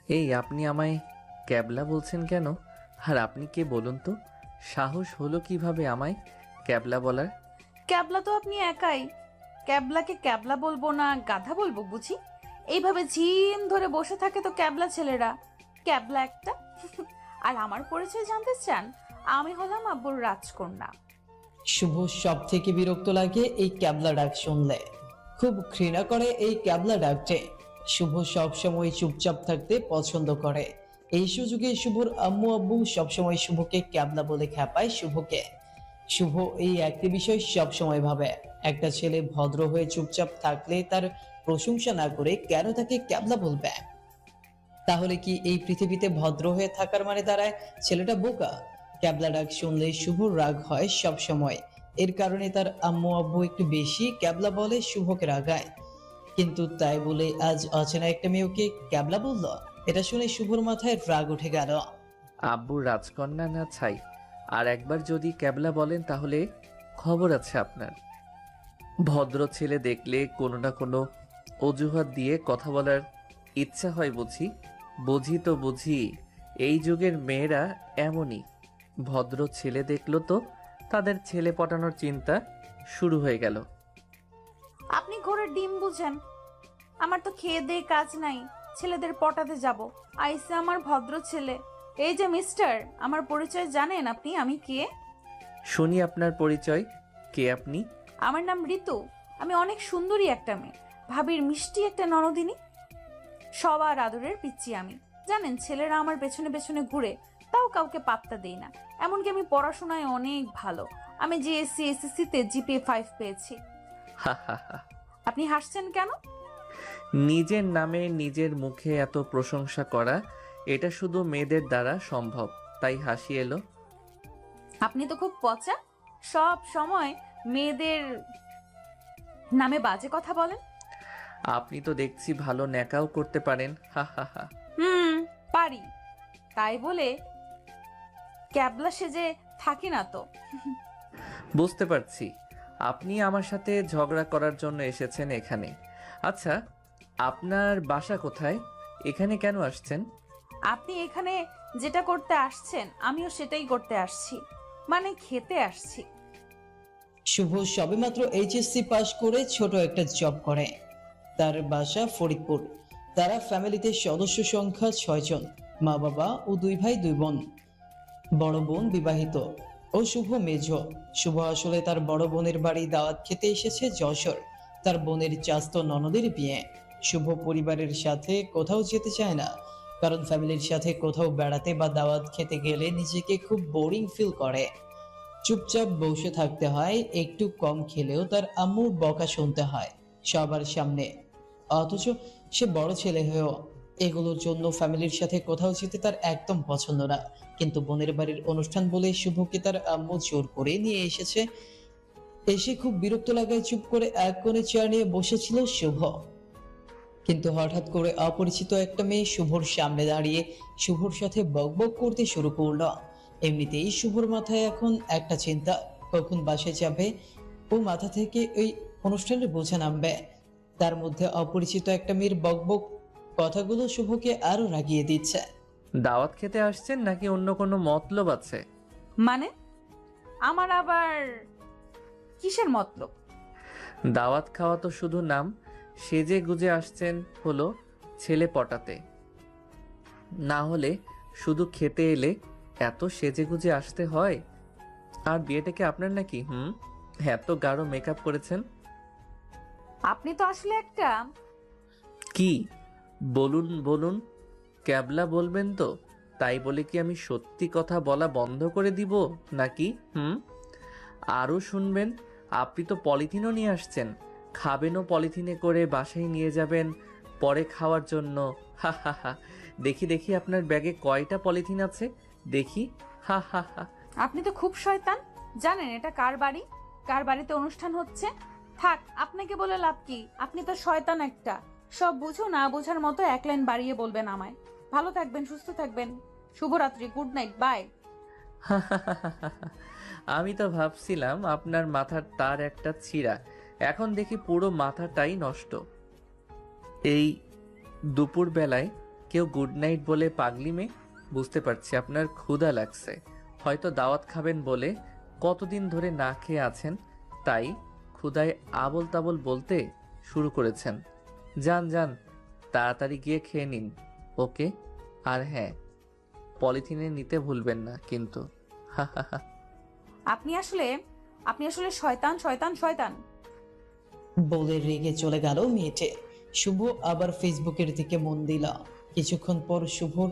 এই আপনি আমায় ক্যাবলা বলছেন কেন? আর আপনি কে বলুন তো? সাহস হলো কিভাবে আমায় ক্যাবলা বলার? ক্যাবলা তো আপনি একাই। ক্যাবলাকে ক্যাবলা বলবো না গাধা বলবো বুঝি? এইভাবে ঝিম ধরে বসে থাকে তো ক্যাবলা ছেলেরা। ক্যাবলা একটা। আর আমার পরিচয় জানতে চান? আমি হলাম আব্বুর রাজকন্যা। শুভ সব থেকে বিরক্ত লাগে এই ক্যাবলা ডাক শুনলে। খুব ঘৃণা করে এই ক্যাবলা ডাকটে। শুভ সবসময় চুপচাপ থাকতে পছন্দ করে। এই সুযোগে শুভর আম্মু আব্বু সবসময় শুভকে ক্যাবলা বলে খেপায় শুভকে। শুভ এই একটি বিষয় সবসময় ভাবে, একটা ছেলে ভদ্র হয়ে চুপচাপ থাকলে তার প্রশংসা না করে কেন তাকে ক্যাবলা বলবে? তাহলে কি এই পৃথিবীতে ভদ্র হয়ে থাকার মানে দাঁড়ায় ছেলেটা বোকা? ক্যাবলা ডাক শুনলে শুভর রাগ হয় সব সময়। এর কারণে তার আম্মু আব্বু একটু বেশি ক্যাবলা বলে শুভকে রাগায়। কিন্তু তাই বলে আজ অচেনা একটা মেয়েকে ক্যাবলা বলল, এটা শুনে শুভর মাথায় রাগ উঠে গেল। আব্বুর রাজকন্যা না ছাই। আর একবার যদি ক্যাবলা বলেন তাহলে খবর আছে আপনার। ভদ্র ছেলে দেখলে কোনো না কোনো অজুহাত দিয়ে কথা বলার ইচ্ছা হয় বুঝি। বুঝি তো বুঝি, এই যুগের মেয়েরা এমনই। ভদ্র ছেলে দেখলো তো তাদের ছেলে পটানোর চিন্তা শুরু হয়ে গেল। আপনি ঘোড়ার ডিম বুঝেন? আমার তো খেয়ে দেয়ে কাজ নাই, ছেলেদের পটাতে যাব। আইসে আমার ভদ্র ছেলে। এই যে মিস্টার, আমার পরিচয় জানেন আপনি? আমি কে? শুনি আপনার পরিচয়। কে আপনি? আমার নাম ঋতু। আমি অনেক সুন্দরী একটা মেয়ে, ভাবির মিষ্টি একটা ননদিনী, সবার আদরের পিচ্চি আমি। জানেন, ছেলেরা আমার পেছনে পেছনে ঘুরে, তাও কাউকে পাত্তা দেই না। এমনকি আমি পড়াশোনায় অনেক ভালো। আমি জিএসসি এসএসসি তে জিপিএ 5 পেয়েছি। হা হা হা। আপনি হাসছেন কেন? নিজের নামে নিজের মুখে এত প্রশংসা করা, এটা শুধু মেয়েদের দ্বারা সম্ভব, তাই হাসি এলো। আপনি তো খুব পচা, সব সময় মেয়েদের নামে বাজে কথা বলেন। আপনি তো দেখছি ভালো ন্যাকাও করতে পারেন, হা হা হা। হুম, পারি। তাই বলে ক্যাবলা সেজে থাকি না তো। বুঝতে পারছি আপনি আমার সাথে ঝগড়া করার জন্য এসেছেন এখানে। আচ্ছা, আপনার বাসা কোথায়? এখানে কেন আসছেন? আপনি এখানে যেটা করতে আসছেন আমিও সেটাই করতে আসছি, মানে খেতে আসছি। শুভ সবেমাত্র এইচএসসি পাশ করে ছোট একটা জব করে। তার বাসা ফরিদপুর। তারা ফ্যামিলিতে সদস্য সংখ্যা 6 জন, মা বাবা ও 2 ভাই 2 বোন। বড় বোন বিবাহিত ও শুভ মেজ। শুভ আসলে তার বড় বোনের বাড়ি দাওয়াত খেতে এসেছে যশোর। তার বোনের চাস্তো ননদের বিয়ে। শুভ পরিবারের সাথে কোথাও যেতে চায় না, কারণ ফ্যামিলির সাথে কোথাও বেড়াতে বা দাওয়াত খেতে গেলে নিজেকে খুব বোরিং ফিল করে। চুপচাপ বসে থাকতে হয়, একটু কম খেলেও তার আম্মুর বকা শুনতে হয় সবার সামনে। অথচ সে বড় ছেলে হয়েও এগুলোর জন্য ফ্যামিলির সাথে কোথাও যেতে তার একদম পছন্দ না। কিন্তু বোনের বাড়ির অনুষ্ঠান বলে শুভকে তার আম্মু জোর করে নিয়ে এসেছে। এসে খুব বিরক্ত লাগায় চুপ করে এক কোণে চেয়ার নিয়ে বসেছিল শুভ। কিন্তু হঠাৎ করে অপরিচিত একটা মেয়ে শুভর সামনে দাঁড়িয়ে শুভর সাথে বকবক করতে শুরু করলো। এমনিতেই শুভর মাথায় এখন একটা চিন্তা, কখন বাসায় যাবে ও মাথা থেকে ওই অনুষ্ঠানের বোঝা নামবে। তার মধ্যে অপরিচিত একটা মেয়ের বকবক কথাগুলো শুভকে আরো রাগিয়ে দিচ্ছে। দাওয়াত খেতে আসছেন নাকি অন্য কোনো মতলব আছে? মানে আমার আবার কিসের মতলব? দাওয়াত খাওয়া তো শুধু নাম। সেজে গুজে আসছেন হলো ছেলে পটাতে, না হলে শুধু খেতে এলে এত সেজে গুজে আসতে হয়? আর বিয়েটা কি আপনার নাকি? এত গাঢ় মেকআপ করেছেন। আপনি তো আসলে একটা। কি? বলুন বলুন। ক্যাবলা বলবেন তো? তাই বলে কি আমি সত্যি কথা বলা বন্ধ করে দিব নাকি? আরও শুনবেন, আপনি তো পলিথিনও নিয়ে আসছেন। খাবেনও পলিথিনে করে, বাসায় নিয়ে যাবেন পরে খাওয়ার জন্য। হা হা হা। দেখি দেখি আপনার ব্যাগে কয়টা পলিথিন আছে দেখি। হা হা হা। আপনি তো খুব শয়তান। জানেন এটা কার বাড়ি, কার বাড়িতে অনুষ্ঠান হচ্ছে? থাক, আপনাকে বলে লাভ কি? আপনি তো শয়তান একটা। সব বুঝো না বোঝার মতো এক লাইন বাড়িয়ে বলবেন আমায়। ভালো থাকবেন, সুস্থ থাকবেন। শুভরাত্রি, গুড নাইট, বাই। আমি তো ভাবছিলাম আপনার মাথার তার একটা ছিঁড়া, এখন দেখি পুরো মাথাটাই নষ্ট। এই দুপুর বেলায় কেউ গুড নাইট বলে পাগলি মেয়ে। বুঝতে পারছি আপনার ক্ষুধা লাগছে, হয়তো দাওয়াত খাবেন বলে কতদিন ধরে না খেয়ে আছেন, তাই ক্ষুধায় আবল তাবল বলতে শুরু করেছেন। যান যান, তাড়াতাড়ি গিয়ে খেয়ে নিন। ওকে, আর হ্যাঁ, পলিথিনে নিতে ভুলবেন না কিন্তু। হা হা হা। আপনি আসলে শয়তান শয়তান শয়তান। বলে রেগে চলে গেল মেয়েটে। শুভ আবার ফেসবুকের দিকে মন দিল। কিছুক্ষণ পর শুভর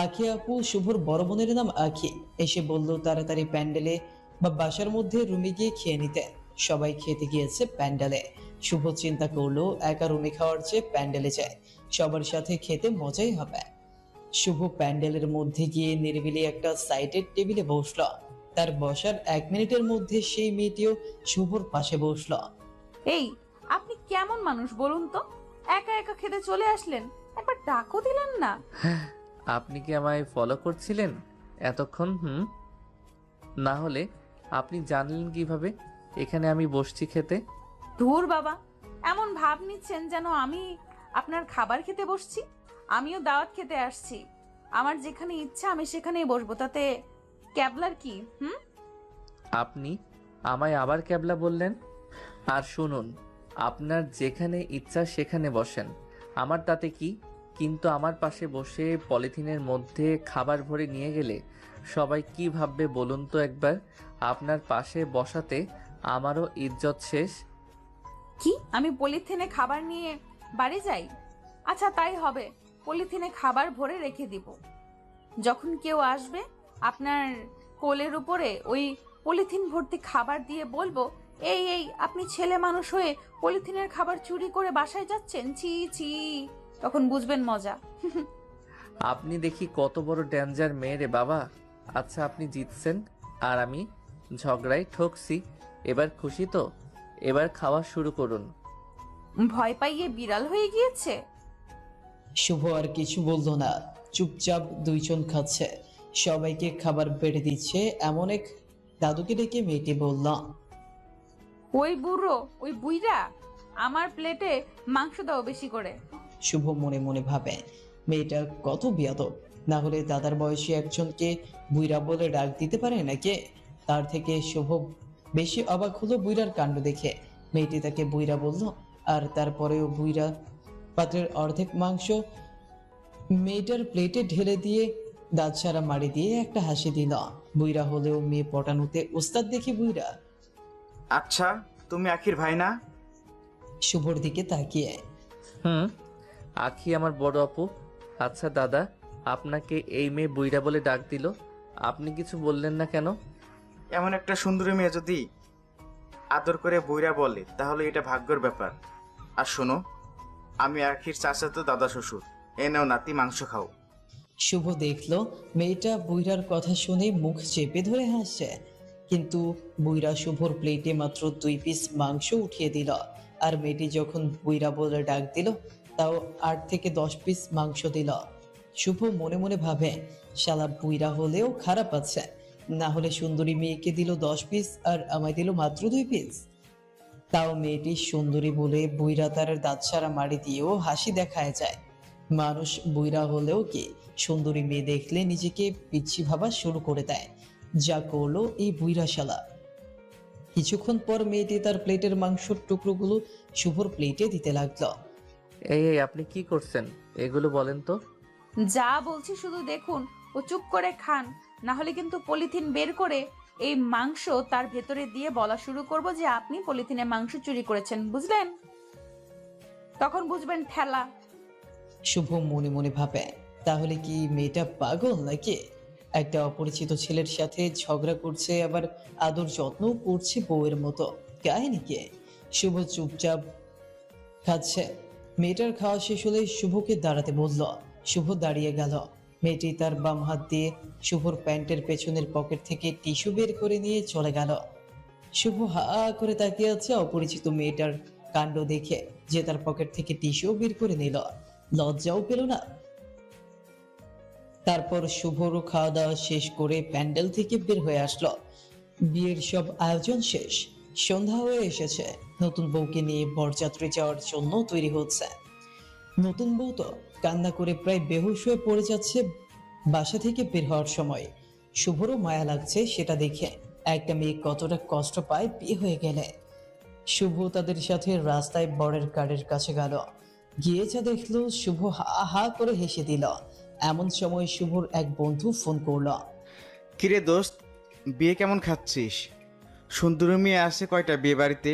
আখি আপু, শুভর বড় বোনের নাম আখি, এসে বলল তাড়াতাড়ি প্যান্ডেলে বা বাসার মধ্যে রুমে গিয়ে খেয়ে নিতে। সবাই খেতে গিয়েছে প্যান্ডেলে। শুভ চিন্তা করলো একা রুমে খাওয়ার চেয়ে প্যান্ডেলে যায়, সবার সাথে খেতে মজাই হবে। শুভ প্যান্ডেলের মধ্যে গিয়ে নিরিবিলি একটা সাইডের টেবিলে বসল। তার বসার 1 মিনিটের মধ্যে সেই মেয়েটিও শুভর পাশে বসল। এই, আপনি কেমন মানুষ বলুন তো? একা একা খেতে চলে আসলেন, একবার ডাকও দিলেন না। আপনি কি আমায় ফলো করছিলেন এতক্ষণ? না হলে আপনি জানলেন কিভাবে এখানে আমি বসছি খেতে? ধুর বাবা, এমন ভাব নিচ্ছেন যেন আমি আপনার খাবার খেতে বসছি। আমিও দাওয়াত খেতে আসছি, আমার যেখানে ইচ্ছা আমি সেখানেই বসবো, তাতে ক্যাবলার কি? আপনি আমায় আবার ক্যাবলা বললেন? আর শুনুন, আপনার যেখানে ইচ্ছা সেখানে বসেন, আমার তাতে কি? কিন্তু আমার পাশে বসে পলিথিনের মধ্যে খাবার ভরে নিয়ে গেলে সবাই কি ভাববে বলুন তো একবার? আপনার পাশে বসাতে আমারও ইজ্জত শেষ। কি, আমি পলিথিনে খাবার নিয়ে বাড়ি যাই? আচ্ছা তাই হবে, পলিথিনে খাবার ভরে রেখে দিব। যখন কেউ আসবে আপনার কোলের উপরে ওই পলিথিন ভর্তি খাবার দিয়ে বলবো, এই এই, আপনি ছেলে মানুষ হয়ে পলিথিনের খাবার চুরি করে বাসায় যাচ্ছেন, ছি ছি। তখন বুঝবেন মজা। আপনি দেখি কত বড় ডেঞ্জার মেয়ে রে বাবা। আচ্ছা, আপনি জিতছেন আর আমি ঝগড়ায় ঠকছি, এবার খুশি তো? এবার খাওয়া শুরু করুন। ভয় পাইয়ে বিড়াল হয়ে গিয়েছে। শুভ আর কিছু বলল না, চুপচাপ দুইজন খাচ্ছে। সবাইকে খাবার বেড়ে দিচ্ছে এমন এক দাদুকে ডেকে মেয়েটি বলল, ওই বুড়ো, ওই বুইরা, আমার প্লেটে মাংস দাও বেশি করে। শুভ মনে মনে ভাবে মেয়েটা কত বিয়াদব, না হলে দাদার বয়সী একজনকে বুইরা বলে ডাক দিতে পারে নাকি? তার থেকে শুভ বেশি অবাক হলো বুইরার কাণ্ড দেখে। মেয়েটি তাকে বুইরা বলল, আর তারপরেও বুইরা পাত্রের অর্ধেক মাংস মেয়েটার প্লেটে ঢেলে দিয়ে দাঁত সারা মারি দিয়ে একটা হাসি দিল। বুইরা হলেও মেয়ে পটানোতে ওস্তাদ দেখি বুইরা। আচ্ছা, তুমি আখির ভাই না? শুভর দিকে তাকিয়ে, আখি আমার বড় আপু। আচ্ছা দাদা, আপনাকে এই মেয়ে বুইড়া বলে ডাক দিল, আপনি কিছু বললেন না কেন? এমন একটা সুন্দরী মেয়ে যদি আদর করে বইরা বলে তাহলে এটা ভাগ্যের ব্যাপার। আর শোনো, আমি আখির চাচাতো দাদা শ্বশুর। এ নাও নাতি, মাংস খাও। শুভ দেখলো মেয়েটা বুইরার কথা শুনে মুখ চেপে ধরে হাসছে, কিন্তু বুইরা শুভর প্লেটে মাত্র 2 পিস মাংস উঠিয়ে দিল। আর মেয়েটি যখন বুইরা বলে ডাক দিল, তাও 8 থেকে 10 পিস মাংস দিল। শুভ মনে মনে ভাবে, শালা বুইরা হলেও খারাপ আছে, না হলে সুন্দরী মেয়েকে দিল 10 পিস আর আমায় দিল মাত্র 2 পিস। তাও মেয়েটি সুন্দরী বলে বুইরা তার দাঁত সারা মারি দিয়েও হাসি দেখায় যায়। মানুষ বুইরা হলেও কি সুন্দরী মেয়ে দেখলে নিজেকে পিচ্ছি ভাবা শুরু করে দেয়, যা করলো এই বুইরা শালা। কিছুক্ষণ পর মেয়েটি তার প্লেটের মাংসের টুকরোগুলো শুভর প্লেটে দিতে লাগলো। এই এই, আপনি কি করছেন এগুলো বলেন তো? যা বলছি শুধু দেখুন ও চুপ করে খান, না হলে কিন্তু পলিথিন বের করে এই মাংস তার ভেতরে দিয়ে বলা শুরু করব যে আপনি পলিথিনে মাংস চুরি করেছেন, বুঝলেন? তখন বুঝবেন ঠেলা। শুভ মনে মনে ভাবে, তাহলে কি মেয়েটা পাগল নাকি? একটা অপরিচিত ছেলের সাথে ঝগড়া করছে, আবার আদর যত্নও করছে বউয়ের মতো। কাহিনী কি? শুভ চুপচাপ খাচ্ছে। মেয়েটার খাওয়া শেষ হলে শুভকে দাঁড়াতে বলল। শুভ দাঁড়িয়ে গেল। মেয়েটি তার বাম হাত দিয়ে শুভর প্যান্টের পেছনের পকেট থেকে টিস্যু বের করে নিয়ে চলে গেল। শুভ হা করে তাকিয়ে আছে অপরিচিত মেয়েটার কাণ্ড দেখে, যে তার পকেট থেকে টিস্যু বের করে নিল। লজ্জাও পেল না। তারপর শুভরও খাওয়া দাওয়া শেষ করে প্যান্ডেল থেকে বের হয়ে আসলো। বিয়ের সব আয়োজন শেষ, সন্ধ্যা হয়ে এসেছে। নতুন বউকে নিয়ে বরযাত্রী যাওয়ার জন্য তৈরি হচ্ছে। নতুন বউ তো কান্না করে প্রায় বেহুশ হয়ে পড়ে যাচ্ছে বাসা থেকে বের হওয়ার সময়। শুভরও মায়া লাগছে সেটা দেখে। একটা মেয়ে কতটা কষ্ট পায় বিয়ে হয়ে গেলে। শুভ তাদের সাথে রাস্তায় বরের গাড়ির কাছে গেল। গিয়ে যা দেখলো, শুভ হা হা করে হেসে দিল। এমন সময় শুভর এক বন্ধু ফোন করলো। কিরে দোস্ত, বিয়ে কেমন খাচ্ছিস? সুন্দরী মেয়ে আসে কয়টা বিয়ে বাড়িতে?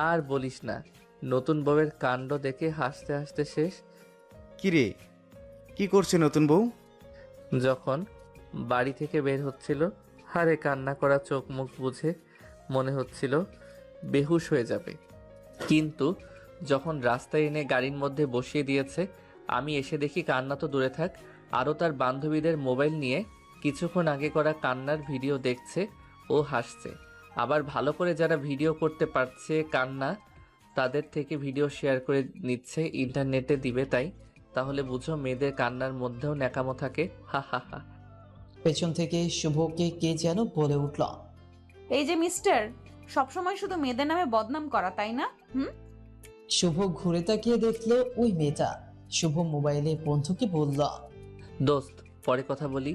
আর বলিস না, নতুন বউয়ের কাণ্ড দেখে হাসতে হাসতে শেষ। কিরে, কি করছে নতুন বউ? যখন বাড়ি থেকে বের হচ্ছিল, হারে কান্না করা চোখ মুখ বুঝে মনে হচ্ছিল বেহুশ হয়ে যাবে, কিন্তু যখন রাস্তায় এনে গাড়ির মধ্যে বসিয়ে দিয়েছে, আমি এসে দেখি কান্না তো দূরে থাক, আরও তার বান্ধবীদের মোবাইল নিয়ে কিছুক্ষণ আগে করা কান্নার ভিডিও দেখছে ও হাসছে। আবার ভালো করে যারা ভিডিও করতে পারছে কান্না, তাদের থেকে ভিডিও শেয়ার করে নিচ্ছে, ইন্টারনেটে দিবে। তাহলে বুঝো মেয়েদের কান্নার মধ্যেও ন্যাকামো থাকে। হা হা হা। পেছন থেকে শুভকে কে যেন বলে উঠল। এই যে মিস্টার, সবসময় শুধু মেয়েদের নামে বদনাম করা, তাই না? শুভ ঘুরে তাকিয়ে দেখলো ওই মেয়েটা। শুভ মোবাইলে বন্ধুকে বলল, দোস্ত, পরে কথা বলি।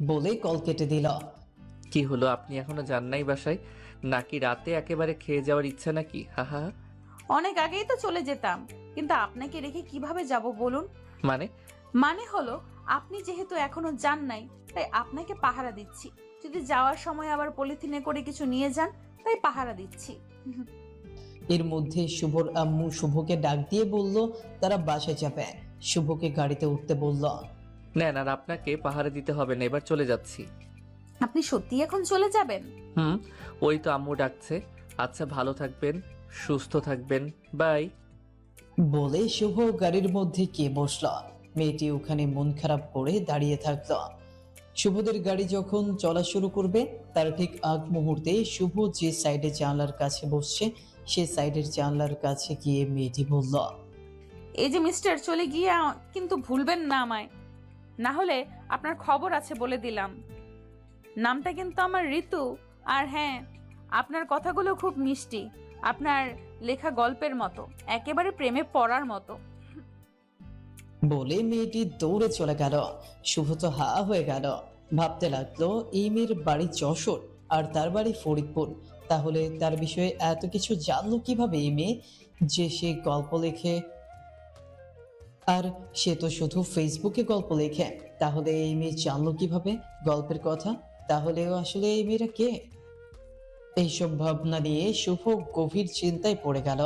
বলে কল কেটে দিল। কি হলো, আপনি এখনো যান নাই বাসায়? নাকি রাতে একেবারে খেয়ে যাওয়ার ইচ্ছা নাকি? হা হা। অনেক আগেই তো চলে যেতাম, কিন্তু আপনাকে রেখে কিভাবে যাব বলুন? মানে? মানে হলো, আপনি যেহেতু এখনো যান নাই, তাই আপনাকে পাহারা দিচ্ছি। যদি যাওয়ার সময় আবার পলিথিনে করে কিছু নিয়ে যান, তাই পাহারা দিচ্ছি। এর মধ্যে শুভর আম্মু শুভকে ডাক দিয়ে বলল তারা বাসায় যাবে। শুভকে গাড়িতে উঠতে বলল। নেন, আর আপনাকে পাহারা দিতে হবে না, এবার চলে যাচ্ছি। আপনি সত্যি এখন চলে যাবেন? ওই তো আম্মু ডাকছে। আচ্ছা, ভালো থাকবেন, সুস্থ থাকবেন, বাই। বলে শুভ গাড়ির মধ্যে কে বসল। মেয়েটি ওখানে মন খারাপ করে দাঁড়িয়ে থাকলো। শুভদের গাড়ি যখন চলা শুরু করবে, তার ঠিক আগ মুহূর্তে শুভ যে সাইডে জানলার কাছে বসছে, সে সাইডের জানলার কাছে গিয়ে মেয়েটি বলল। এই যে মিস্টার, চলে গিয়ে কিন্তু ভুলবেন না আমায়, না হলে আপনার খবর আছে বলে দিলাম। নামটা কিন্তু আমার ঋতু। আর হ্যাঁ, আপনার কথাগুলো খুব মিষ্টি, আপনার লেখা গল্পের মতো, একেবারে প্রেমে পড়ার মতো। বলে মেয়েটি দৌড়ে চলে গেল। শুভ তো হা হয়ে গেল। ভাবতে লাগলো এই মেয়ের বাড়ি যশোর আর তার বাড়ি ফরিদপুর। তাহলে তার বিষয়ে এত কিছু জানলো কিভাবে এই মেয়ে, যে সে গল্প লেখে? আর সে তো শুধু ফেসবুকে গল্প লেখে। তাহলে এই মেয়ে জানলো কিভাবে গল্পের কথা? তাহলেও আসলে এই মেয়েরা কে? এইসব ভাবনা নিয়ে শুভ গভীর চিন্তায় পড়ে গেল।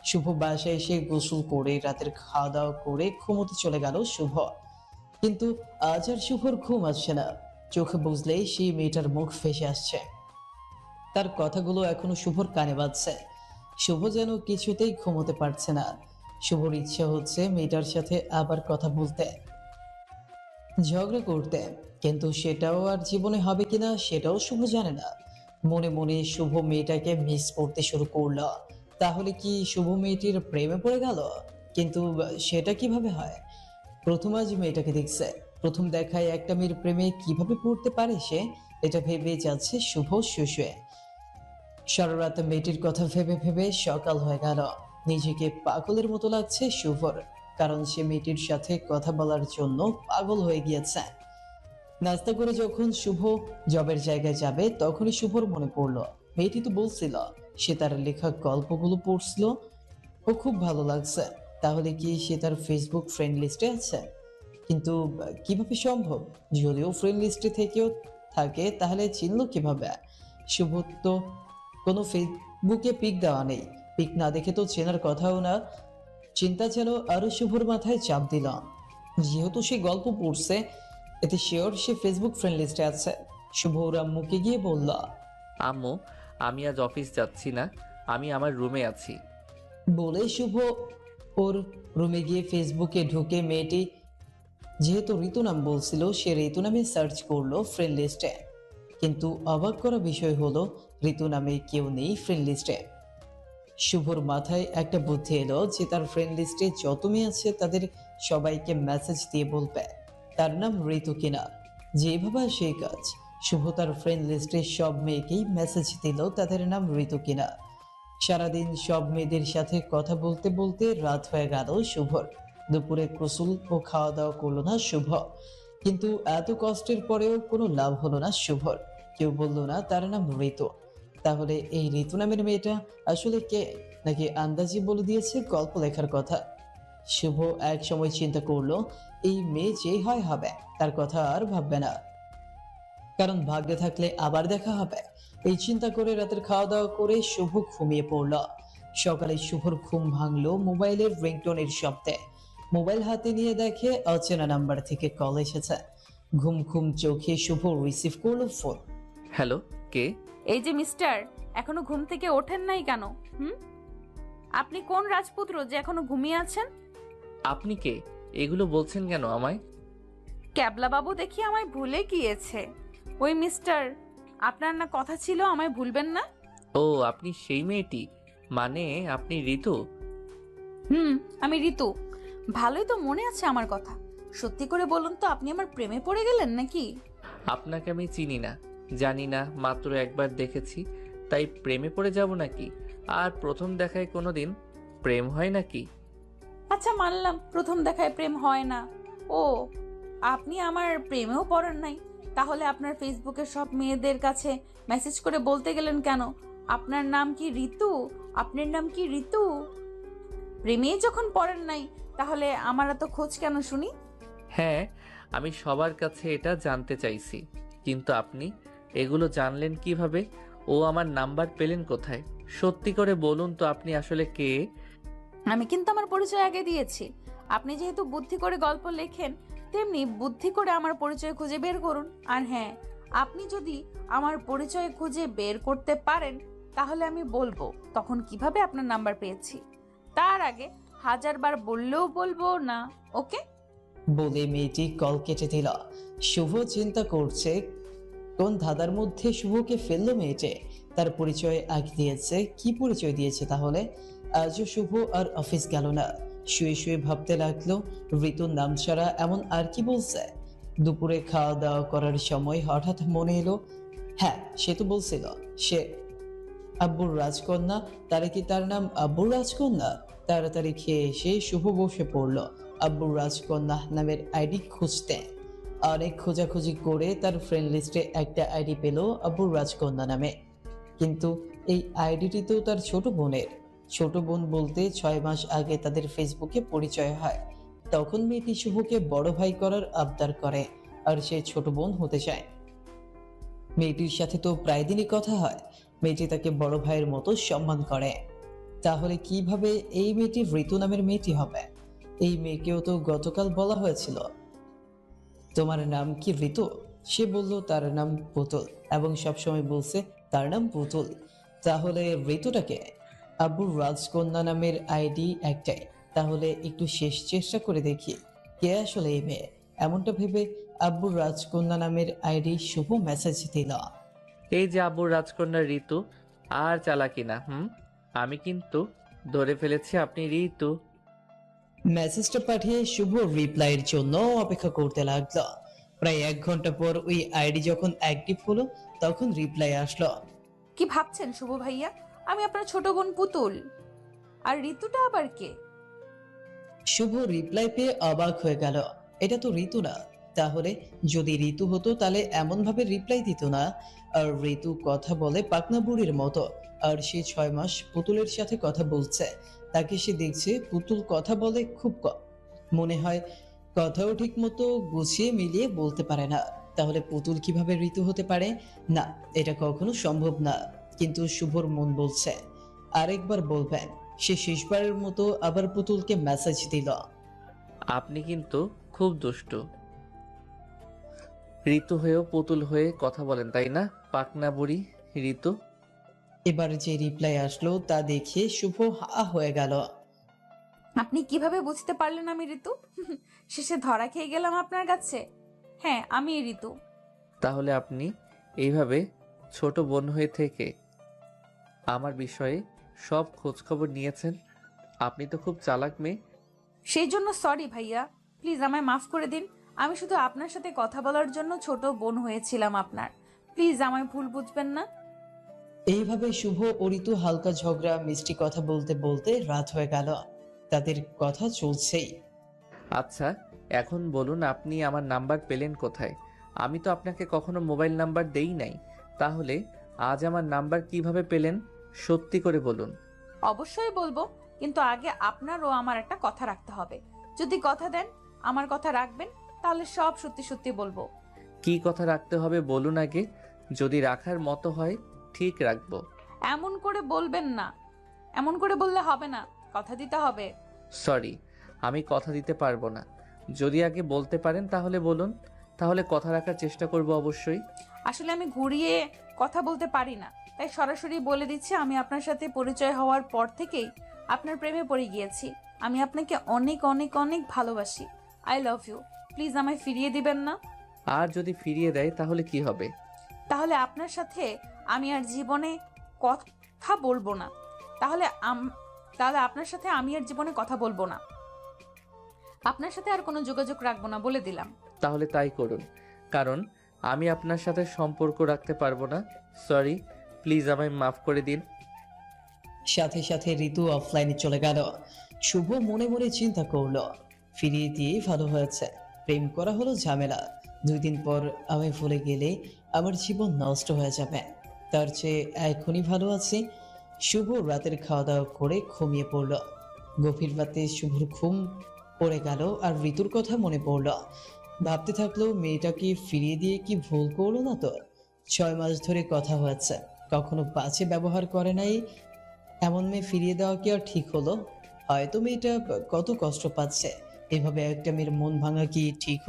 শুভ বাসায় এসে গোসল করে রাতের খাওয়া দাওয়া করে ঘুমোতে চলে গেল শুভ। কিন্তু আজ আর শুভর ঘুম আসছে না। চোখে বুঝলেই সেই মেয়েটার মুখ ভেসে আসছে। তার কথাগুলো এখনো শুভর কানে বাজছে। শুভ যেন কিছুতেই ঘুমোতে পারছে না। শুভর ইচ্ছা হচ্ছে মেয়েটার সাথে আবার কথা বলতে, ঝগড়া করতে, কিন্তু সেটাও আর জীবনে হবে কিনা সেটাও শুভ জানে না। মনে মনে শুভ মেয়েটাকে মিস করতে শুরু করলো। তাহলে কি শুভ মেয়েটির প্রেমে পড়ে গেল? কিন্তু সেটা কিভাবে হয়? প্রথম আজ মেয়েটাকে দেখছে, প্রথম দেখায় একটা মেয়ের প্রেমে কিভাবে পড়তে পারে সে? এটা ভেবে যাচ্ছে শুভ শুয়ে। সারা রাত মেয়েটির কথা ভেবে ভেবে সকাল হয়ে গেল। নিজেকে পাগলের মতো লাগছে শুভর, কারণ সে মেয়েটির সাথে কথা বলার জন্য পাগল হয়ে গিয়েছে। নাস্তা করে যখন শুভ জবের জায়গায় যাবে, তখনই শুভর মনে পড়লো মেয়েটি তো বলছিল সে তার লেখা গল্পগুলো পড়ছিল, ও খুব ভালো লাগছে। তাহলে কি সে তার ফেসবুক ফ্রেন্ড লিস্টে আছে? কিন্তু কিভাবে সম্ভব? যদিও ফ্রেন্ড লিস্টে থেকেও থাকে, তাহলে চিনলো কিভাবে? শুভ তো কোনো ফেসবুকে পিক দেওয়া নেই, পিক না দেখে তো চেনার কথাও না। চিন্তা যেন আরো শুভর মাথায় চাপ দিল। যেহেতু সে গল্প পড়ছে, এতে শিওর সে ফেসবুক ফ্রেন্ড লিস্টে আছে। শুভ ওর আম্মুকে গিয়ে বলল। আম্মু, আমি আজ অফিস যাচ্ছি না, আমি আমার রুমে আছি। বলে শুভ ওর রুমে গিয়ে ফেসবুকে ঢুকে মেয়েটি যেহেতু ঋতু নাম বলছিল, সে ঋতু নামে সার্চ করলো ফ্রেন্ড লিস্টে। কিন্তু অবাক করা বিষয় হলো ঋতু নামে কেউ নেই ফ্রেন্ড লিস্টে। শুভর মাথায় একটা বুদ্ধি এলো যে তার ফ্রেন্ড লিস্টে যত মেয়ে আছে তাদের সবাইকে মেসেজ দিয়ে বলবে তার নাম ঋতু কিনা। যেভাবে সেই কাজ, শুভ তার ফ্রেন্ড লিস্টে সব মেয়েকেই মেসেজ দিল তাদের নাম ঋতু কিনা। সারাদিন সব মেয়েদের সাথে কথা বলতে বলতে রাত হয়ে গেল শুভর। দুপুরে গোসল ও খাওয়া দাওয়া করলো না শুভ। কিন্তু এত কষ্টের পরেও কোনো লাভ হলো না শুভর। কেউ বললো না তার নাম ঋতু। তাহলে এই ঋতু নামের মেয়েটা আসলে কে? নাকি আন্দাজি বলে দিয়েছে গল্প লেখার কথা? শুভ এক সময় চিন্তা করলো এই মেয়ে যেই হয় হবে, তার কথা আর ভাববে না, কারণ ভাগ্যে থাকলে আবার দেখা হবে। এই চিন্তা করে রাতের খাওয়া দাওয়া করে শুভ ঘুমিয়ে পড়ল। সকালে শুভর ঘুম ভাঙলো মোবাইলের রিংটোনের শব্দে। মোবাইল হাতে নিয়ে দেখে অচেনা নাম্বার থেকে কল এসেছে। ঘুম ঘুম চোখে শুভ রিসিভ করলো ফোন। হ্যালো, কে? এই যে মিস্টার, এখনো ঘুম থেকে ওঠেন নাই কেন? হুম, আপনি কোন রাজপুত্র যে এখনো ঘুমিয়ে আছেন? আপনি কে? এগুলো বলছেন কেন আমায়? ক্যাবলা বাবু দেখি আমায় ভুলে গিয়েছে। ওই মিস্টার, আপনার না কথা ছিল আমায় ভুলবেন না? ও, আপনি সেই মেয়েটি, মানে আপনি ঋতু? হুম, আমি ঋতু। ভালোই তো মনে আছে আমার কথা। সত্যি করে বলুন তো, আপনি আমার প্রেমে পড়ে গেলেন নাকি? আপনাকে আমি চিনি না, জানি না, মাত্র একবার দেখেছি, তাই প্রেমে পড়ে যাব নাকি? আর প্রথম দেখায় কোনোদিন প্রেম হয় নাকি? আচ্ছা, মানলাম প্রথম দেখায় প্রেম হয় না। ও, আপনি আমার প্রেমেও পড়েন নাই? তাহলে আপনার ফেসবুকের সব মেয়েদের কাছে মেসেজ করে বলতে গেলেন কেন আপনার নাম কি ঋতু, আপনার নাম কি ঋতু? প্রেমেই যখন পড়েন নাই, তাহলে আমার এত খোঁজ কেন শুনি? হ্যাঁ, আমি সবার কাছে এটা জানতে চাইছি, কিন্তু আপনি এগুলো জানলেন কিভাবে? ও আমার নাম্বার পেলেন কোথায়? সত্যি করে বলুন তো, আপনি আসলে কে? আমি কিন্তু আমার পরিচয় আগে দিয়েছি। আপনি যেহেতু বুদ্ধি করে গল্প লেখেন, তেমনি বুদ্ধি করে আমার পরিচয় খুঁজে বের করুন। আর হ্যাঁ, আপনি যদি আমার পরিচয় খুঁজে বের করতে পারেন, তাহলে আমি বলবো তখন কিভাবে আপনার নাম্বার পেয়েছি। তার আগে 1000 বার বললেও বলবো না। ওকে? বলে মেয়েটি কল কেটে দিল। শুভ চিন্তা করছে কোন ধাঁধার মধ্যে শুভকে ফেললো মেয়েটে। তার পরিচয় আগে দিয়েছে, কি পরিচয় দিয়েছে তাহলে? আজও শুভ আর অফিস গেল না। শুয়ে শুয়ে ভাবতে লাগলো ঋতুর নাম ছাড়া এমন আর কি বলছে। দুপুরে খাওয়া দাওয়া করার সময় হঠাৎ মনে এলো, হ্যাঁ সে তো বলছিল সে আব্বুর রাজকন্যা। তারে কি তার নাম আব্বুর রাজকন্যা? তাড়াতাড়ি খেয়ে এসে শুভ বসে পড়লো আব্বুর রাজকন্যা নামের আইডি খুঁজতে। অনেক খোঁজাখুঁজি করে তার ফ্রেন্ড লিস্টে একটা আইডি পেল আব্বুর রাজকন্যা নামে। কিন্তু এই আইডিটি তো তার ছোট বোনের। ছোট বোন বলতে 6 মাস আগে তাদের ফেসবুকে পরিচয় হয়। তখন মেয়েটি শুভকে বড় ভাই করার আবদার করে, আর সে ছোট বোন হতে চায়। মেয়েটির সাথে তো প্রায় দিনই কথা হয়। মেয়েটি তাকে বড় ভাইয়ের মতো সম্মান করে। তাহলে কিভাবে এই মেয়েটি ঋতু নামের মেয়েটি হবে? এই মেয়েকেও তো গতকাল বলা হয়েছিল তোমার নাম কি ঋতু। সে বলল তার নাম পুতুল, এবং সবসময় বলছে তার নাম পুতুল। তাহলে ঋতুটাকে? আব্বুর রাজকন্যা নামের আইডি একটাই, তাহলে একটু শেষ চেষ্টা করে দেখি কে আসলে এই মেয়ে। এমনটা ভেবে আব্বুর রাজকন্যা নামের আইডি শুভ মেসেজ দিল। এই যে আব্বুর রাজকন্যা ঋতু, আর চালাকি না। আমি কিন্তু ধরে ফেলেছি আপনি ঋতু। মেসেজটা পাঠিয়ে শুভ রিপ্লাইয়ের জন্য অপেক্ষা করতে লাগলো। প্রায় 1 ঘন্টা পর ওই আইডি যখন অ্যাক্টিভ হলো, তখন রিপ্লাই আসলো। কি ভাবছেন শুভ ভাইয়া? আমি আপনার ছোট বোন পুতুল। আর ঋতুটা আবার কে? শুভ রিপ্লাই পেয়ে অবাক হয়ে গেল, এটা তো ঋতু না। তাহলে যদি ঋতু হতো তাহলে এমন ভাবে রিপ্লাই দিত না। আর ঋতু কথা বলে পাকনা বুড়ির মতো, আর সে 6 মাস পুতুলের সাথে কথা বলছে। তাকে সে দেখছে পুতুল কথা বলে খুব কম। মনে হয় কথাও ঠিক মতো গুছিয়ে মিলিয়ে বলতে পারে না। তাহলে পুতুল কিভাবে ঋতু হতে পারে? না, এটা কখনো সম্ভব না। কিন্তু শুভর মন বলছে আরেকবার বলবেন। সে শেষবারের মতো আবার পুতুলকে মেসেজ দিল। আপনি কিন্তু খুব দুষ্টু। ঋতু হয়েও পুতুল হয়ে কথা বলেন, তাই না? পাকনা বুড়ি ঋতু। এবার যে রিপ্লাই আসলো তা দেখে শুভ হা হয়ে গেল। আপনি কিভাবে বুঝতে পারলেন আমি ঋতু? শেষে ধরা খেয়ে গেলাম আপনার কাছে। হ্যাঁ, আমি ঋতু। তাহলে আপনি এইভাবে ছোট বোন হয়ে থেকে আমার বিষয়ে সব খোঁজখবর নিয়েছেন। আপনি তো খুব চালাক মেয়ে। সেই জন্য সরি ভাইয়া, প্লিজ আমায় মাফ করে দিন। আমি শুধু আপনার সাথে কথা বলার জন্য ছোট বোন হয়েছিলাম আপনার। প্লিজ আমায় ভুল বুঝবেন না। এইভাবে শুভ ও ঋতু হালকা ঝগড়া মিষ্টি কথা বলতে বলতে রাত হয়ে গেল। তাদের কথা চলছেই। আচ্ছা, এখন বলুন আপনি আমার নাম্বার পেলেন কোথায়? আমি তো আপনাকে কখনো মোবাইল নাম্বার দেই নাই। তাহলে আজ আমার নাম্বার কিভাবে পেলেন? সত্যি করে বলুন। অবশ্যই বলবো, কিন্তু আগে আপনার ও আমার একটা কথা রাখতে হবে। যদি কথা দেন, আমার কথা রাখবেন, তাহলে সব সত্যি সত্যি বলবো। কি কথা রাখতে হবে বলুন আগে। যদি রাখার মতো হয় ঠিক রাখবো। এমন করে বলবেন না, এমন করে বললে হবে না, কথা দিতে হবে। সরি, আমি কথা দিতে পারবো না। যদি আগে বলতে পারেন তাহলে বলুন, তাহলে কথা রাখার চেষ্টা করব অবশ্যই। আসলে আমি ঘুরিয়ে কথা বলতে পারি না, তাই সরাসরি বলে দিচ্ছি, আমি আপনার সাথে পরিচয় হওয়ার পর থেকেই আপনার প্রেমে পড়ে গিয়েছি। আমি আপনাকে অনেক অনেক অনেক ভালোবাসি। I love you. প্লিজ আমায় ফিরিয়ে দিবেন না। আর যদি ফিরিয়ে দেয় তাহলে কি হবে? তাহলে আপনার সাথে আমি আর জীবনে কথা বলবো না। তাহলে তাহলে আপনার সাথে আমি আর জীবনে কথা বলবো না। আপনার সাথে আর কোনো যোগাযোগ রাখবো না, বলে দিলাম। তাহলে তাই করুন, কারণ আমি আপনার সাথে সম্পর্ক রাখতে পারবো না। সরি, প্লিজ আমায় মাফ করে দিন। সাথে সাথে ঋতু অফলাইনে চলে গেল। শুভ মনে মনে চিন্তা করলো, ফিরিয়ে দিয়ে ভালো হয়েছে। প্রেম করা হলো ঝামেলা, 2 দিন পর আমি ভুলে গেলে আমার জীবন নষ্ট হয়ে যাবে। তার চেয়ে এখনই ভালো আছি। শুভ রাতের খাওয়া দাওয়া করে ঘুমিয়ে পড়ল। গভীর রাতে শুভর ঘুম পড়ে গেল আর ঋতুর কথা মনে পড়ল। ভাবতে থাকলো, মেয়েটাকে ফিরিয়ে দিয়ে কি ভুল করলো না তো? 6 মাস ধরে কথা হয়েছে, কখনো বাজে ব্যবহার করে নাই। এমন মেয়ে ফিরিয়ে দেওয়া কি আর ঠিক হলো? হয়তো মেয়েটা কত কষ্ট পাচ্ছে। এভাবে একটা মেয়ের মন ভাঙা কি ঠিক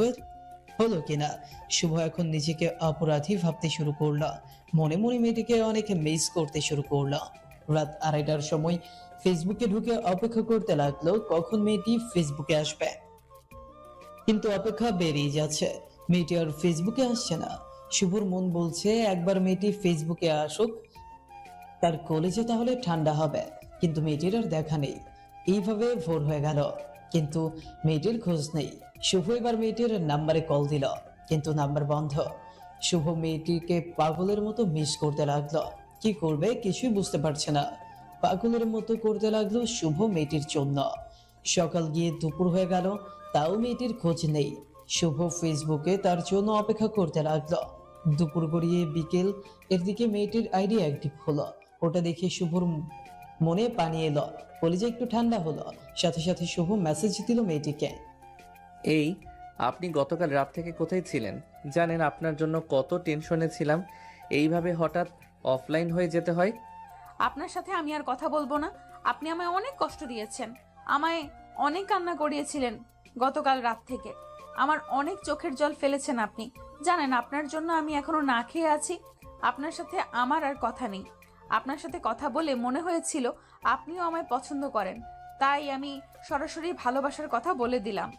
হলো কিনা? শুভ এখন নিজেকে অপরাধী ভাবতে শুরু করলো। মনে মনে মেয়েটিকে অনেক মিস করতে শুরু করলো। রাত 2:30টার সময় ফেসবুকে ঢুকে অপেক্ষা করতে লাগলো কখন মেয়েটি ফেসবুকে আসবে। কিন্তু অপেক্ষা বেড়েই যাচ্ছে, মেয়েটি আর ফেসবুকে আসছে না। শুভর মন বলছে একবার মেয়েটি ফেসবুকে আসুক, তার কলেজে তাহলে ঠান্ডা হবে। কিন্তু মেয়েটির আর দেখা নেই। এইভাবে ভোর হয়ে গেল, কিন্তু মেয়েটির খোঁজ নেই। শুভ এবার মেয়েটির নাম্বারে কল দিল, কিন্তু নাম্বার বন্ধ। শুভ মেয়েটিকে পাগলের মতো মিস করতে লাগলো। কি করবে কিছুই বুঝতে পারছে না। পাগলের মতো করতে লাগলো শুভ মেয়েটির জন্য। সকাল গিয়ে দুপুর হয়ে গেল, তাও মেয়েটির খোঁজ নেই। শুভ ফেসবুকে তার জন্য অপেক্ষা করতে লাগলো। দুপুর গড়িয়ে বিকেল এর দিকে মেয়েটির আইডি অ্যাক্টিভ হলো। ওটা দেখে শুভর মনে পানি এলো, কলিজা একটু ঠান্ডা হলো। সাথে সাথে শুভ মেসেজ দিল মেয়েটিকে। এই, আপনি গতকাল রাত থেকে কোথায় ছিলেন? জানেন আপনার জন্য কত টেনশনে ছিলাম। এইভাবে হঠাৎ অফলাইন হয়ে যেতে হয়। আপনার সাথে আমি আর কথা বলবো না। আপনি আমায় অনেক কষ্ট দিয়েছেন, আমায় অনেক কান্না করিয়েছিলেন গতকাল রাত থেকে। আমার অনেক চোখের জল ফেলেছেন আপনি। জানেন আপনার জন্য আমি এখনো না খেয়ে আছি। আপনার সাথে আমার আর কথা নেই। আপনার সাথে কথা বলে মনে হয়েছিল আপনিও আমায় পছন্দ করেন, তাই আমি সরাসরি ভালোবাসার কথা বলে দিলাম।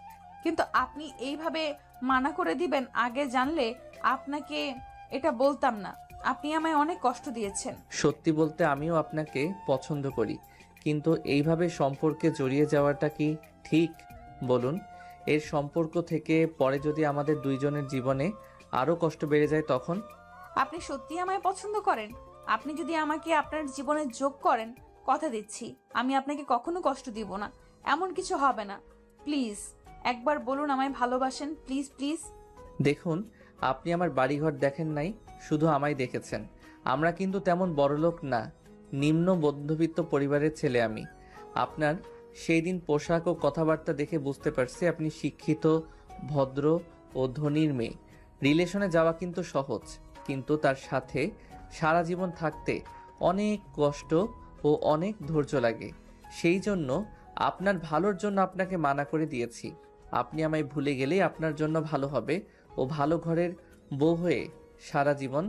কিন্তু আপনি এইভাবে মানা করে দিবেন, আগে জানলে আপনাকে এটা বলতাম না। আপনি আমায় অনেক কষ্ট দিয়েছেন। সত্যি বলতে আমিও আপনাকে পছন্দ করি, কিন্তু এইভাবে সম্পর্কে জড়িয়ে যাওয়াটা কি ঠিক বলুন? এর সম্পর্ক থেকে পরে যদি আমাদের দুইজনের জীবনে আরও কষ্ট বেড়ে যায় তখন? আপনি সত্যি আমায় পছন্দ করেন? আপনি যদি আমাকে আপনার জীবনে যোগ করেন, কথা দিচ্ছি আমি আপনাকে কখনো কষ্ট দিব না। এমন কিছু হবে না। প্লিজ একবার বলুন আমায় ভালোবাসেন, প্লিজ প্লিজ। দেখুন, আপনি আমার বাড়িঘর দেখেন নাই, শুধু আমায় দেখেছেন। আমরা কিন্তু তেমন বড়লোক না, নিম্ন মধ্যবিত্ত পরিবারের ছেলে আমি। আপনার সেই দিন পোশাক ও কথাবার্তা দেখে বুঝতে পারছি আপনি শিক্ষিত, ভদ্র ও ধনীর মেয়ে। রিলেশনে যাওয়া কিন্তু সহজ, কিন্তু তার সাথে সারা জীবন থাকতে অনেক কষ্ট ও অনেক ধৈর্য লাগে। সেই জন্য আপনার ভালোর জন্য আপনাকে মানা করে দিয়েছি। আপনি আমায় ভুলে গেলেই আপনার জন্য ভালো হবে ও ভালো ঘরের বউ হয়ে সারা জীবন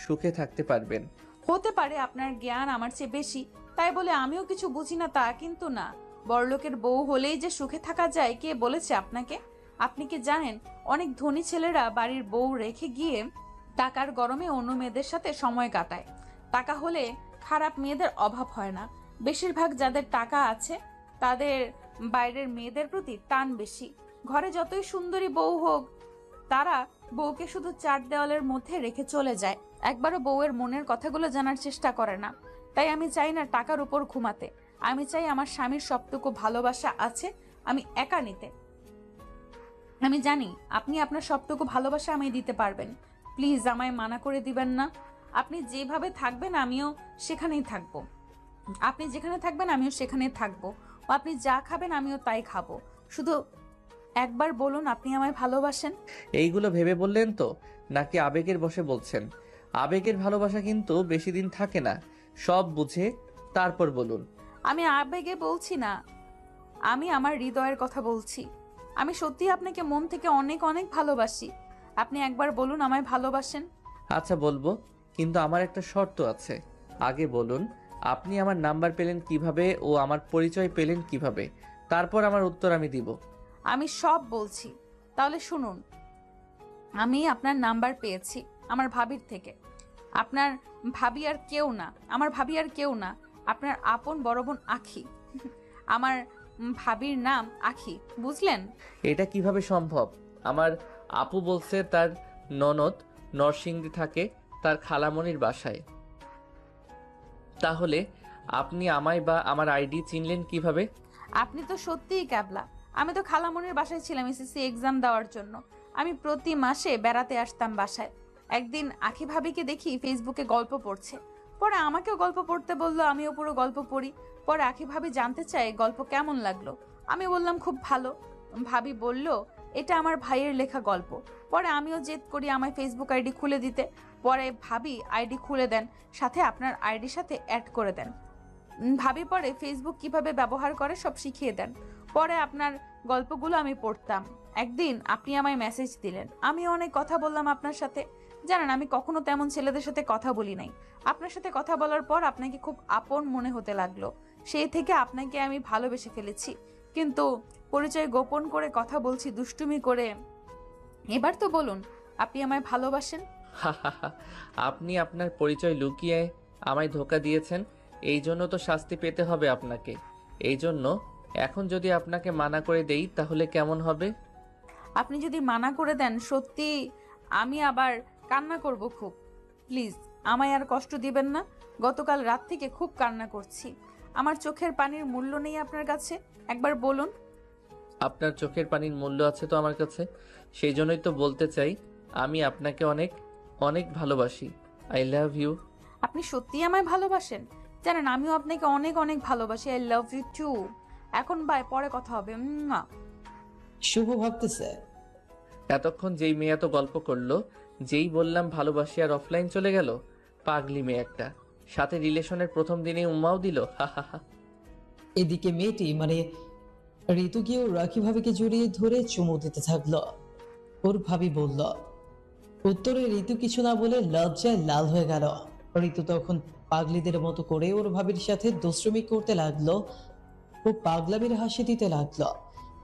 সুখে থাকতে পারবেন। হতে পারে আপনার জ্ঞান আমার চেয়ে বেশি, তাই বলে আমিও কিছু বুঝি না তা কিন্তু না। বড়লোকের বউ হলেই যে সুখে থাকা যায়, কে বলেছে আপনাকে? আপনি কি জানেন অনেক ধনী ছেলেরা বাড়ির বউ রেখে গিয়ে টাকার গরমে অন্য মেয়েদের সাথে সময় কাটায়। টাকা হলে খারাপ মেয়েদের অভাব হয় না। বেশিরভাগ যাদের টাকা আছে তাদের বাইরের মেয়েদের প্রতি টান বেশি। ঘরে যতই সুন্দরী বউ হোক, তারা বউকে শুধু 4 দেওয়ালের মধ্যে রেখে চলে যায়, একবারও বউয়ের মনের কথাগুলো জানার চেষ্টা করে না। তাই আমি চাই না টাকার উপর ঘুমাতে। আমি চাই আমার স্বামীর সবটুকু ভালোবাসা আছে আমি একা নিতে। আমি জানি আপনি আপনার সবটুকু ভালোবাসা আমায় দিতে পারবেন। প্লিজ আমায় মানা করে দিবেন না। আপনি যেভাবে থাকবেন আমিও সেখানেই থাকবো। আপনি যেখানে থাকবেন আমিও সেখানেই থাকবো। ও আপনি যা খাবেন আমিও তাই খাবো। শুধু একবার বলুন আপনি আমায় ভালোবাসেন। এইগুলো ভেবে বললেন তো, নাকি আবেগের বশে বলছেন? আবেগের ভালোবাসা কিন্তু বেশি দিন থাকে না। সব বুঝে তারপর বলুন। আমি আবেগে বলছি না, আমি আমার হৃদয়ের কথা বলছি। আমি সত্যি আপনাকে মন থেকে অনেক অনেক ভালোবাসি। আপনি একবার বলুন আমায় ভালোবাসেন। আচ্ছা বলবো, কিন্তু আমার একটা শর্ত আছে। আগে বলুন, আপনি আমার নাম্বার পেলেন কিভাবে ও আমার পরিচয় পেলেন কিভাবে? তারপর আমার উত্তর আমি দিব। আমি সব বলছি, তাহলে শুনুন। আমি আপনার নাম্বার পেয়েছি আমার ভাবির থেকে। আপনার ভাবি আর কেউ না, আমার ভাবি আর কেউ না, আপনার আপন বড় বোন আখি। আমার ভাবির নাম আখি, বুঝলেন? এটা কিভাবে সম্ভব? আমার আপু বলছে তার ননদ নরসিংদী থাকে, তার খালামণির বাসায়। তাহলে আপনি আমায় বা আমার আইডি চিনলেন কিভাবে? আপনি তো সত্যিই ক্যাবলা। আমি তো খালামণির বাসায় ছিলাম এসএসসি এক্সাম দেওয়ার জন্য। আমি প্রতি মাসে বেড়াতে আসতাম বাসায়। একদিন আখি ভাবিকে দেখি ফেসবুকে গল্প পড়ছে। পরে আমাকেও গল্প পড়তে বললো, আমিও পুরো গল্প পড়ি। পরে আখি ভাবি জানতে চায় গল্প কেমন লাগলো। আমি বললাম খুব ভালো। ভাবি বলল এটা আমার ভাইয়ের লেখা গল্প। পরে আমিও জেদ করি আমায় ফেসবুক আইডি খুলে দিতে। পরে ভাবি আইডি খুলে দেন, সাথে আপনার আইডির সাথে অ্যাড করে দেন। ভাবি পরে ফেসবুক কিভাবে ব্যবহার করে সব শিখিয়ে দেন। পরে আপনার গল্পগুলো আমি পড়তাম। একদিন আপনি আমায় মেসেজ দিলেন, আমি অনেক কথা বললাম আপনার সাথে। জানেন আমি কখনো তেমন ছেলেদের সাথে কথা বলি নাই। আপনার সাথে কথা বলার পর আপনাকে খুব আপন মনে হতে লাগলো। সেই থেকে আপনাকে আমি ভালোবেসে ফেলেছি। কিন্তু পরিচয় গোপন করে কথা বলছি দুষ্টুমি করে। এবার তো বলুন আপনি আমায় ভালোবাসেন। আপনি আপনার পরিচয় লুকিয়ে আমায় ধোঁকা দিয়েছেন। এই জন্য তো শাস্তি পেতে হবে আপনাকে। এই জন্য এখন যদি আপনাকে মানা করে দেই তাহলে কেমন হবে? আপনি যদি মানা করে দেন সত্যি আমি আবার কান্না করব খুব। প্লিজ আমায় আর কষ্ট দিবেন না। গতকাল রাত থেকে খুব কান্না করছি। আমার চোখের পানির মূল্য নেই আপনার কাছে? একবার বলুন। আপনার চোখের পানির মূল্য আছে তো আমার কাছে। সেই জন্যই তো বলতে চাই, আমি আপনাকে অনেক অনেক ভালোবাসি। I love you. আপনি সত্যি আমায় ভালোবাসেন? জানেন আমিও আপনাকে অনেক অনেক ভালোবাসি। I love you too. এখন বাই, পরে কথা হবে। শুভ ভাবতেছে এতক্ষণ যেই মেয়ে এত গল্প করলো, যেই বললাম ভালোবাসি আর অফলাইন চলে গেল। পাগলি মেয়ে একটা, সাথে রিলেশনের প্রথম দিনেই উম্মাও দিল। হা হা হা। এদিকে মেয়েটি মানে ঋতু গিয়েও রাখি ভাবিকে জড়িয়ে ধরে চুমু দিতে থাকলো। ওর ভাবি বলল। উত্তরে ঋতু কিছু না বলে লজ্জায় লাল হয়ে গেল। ঋতু তখন পাগলিদের মতো করে ওর ভাবির সাথে দুষ্টুমি করতে লাগলো। ও পাগলামির হাসি দিতে লাগলো।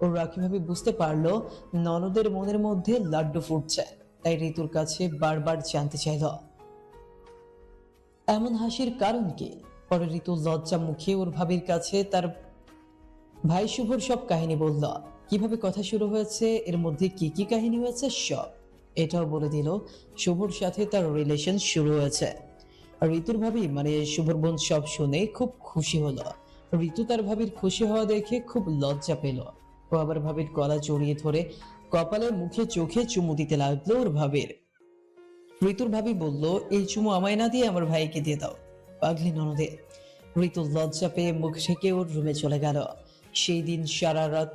ওর রাখি ভাবি বুঝতে পারলো ননদের মনের মধ্যে লাড্ডু ফুটছে, তাই ঋতুর কাছে বারবার জানতে চাইল এমন হাসির কারণ কি। পরে ঋতু লজ্জা মুখে ওর ভাবির কাছে তার ভাই শুভর সব কাহিনী বলল। কিভাবে কথা শুরু হয়েছে, এর মধ্যে কি কি কাহিনী হয়েছে সব। এটাও বলে দিল শুভর সাথে তার রিলেশন শুরু হয়েছে। আর ঋতুর ভাবি মানে শুভর বোন সব শুনে খুব খুশি হলো। ঋতু তার ভাবির খুশি হওয়া দেখে খুব লজ্জা পেল। ও আবার ভাবির গলা জড়িয়ে ধরে কপালে মুখে চোখে চুমু দিতে লাগলো ওর ভাবির। ঋতুর ভাবি বলল, এই চুমু আমায় না দিয়ে আমার ভাইকে দিয়ে দাও, পাগলি ননদে। ঋতু লজ্জা পেয়ে মুখ ঢেকে ওর রুমে চলে গেল। সেই দিন সারা রাত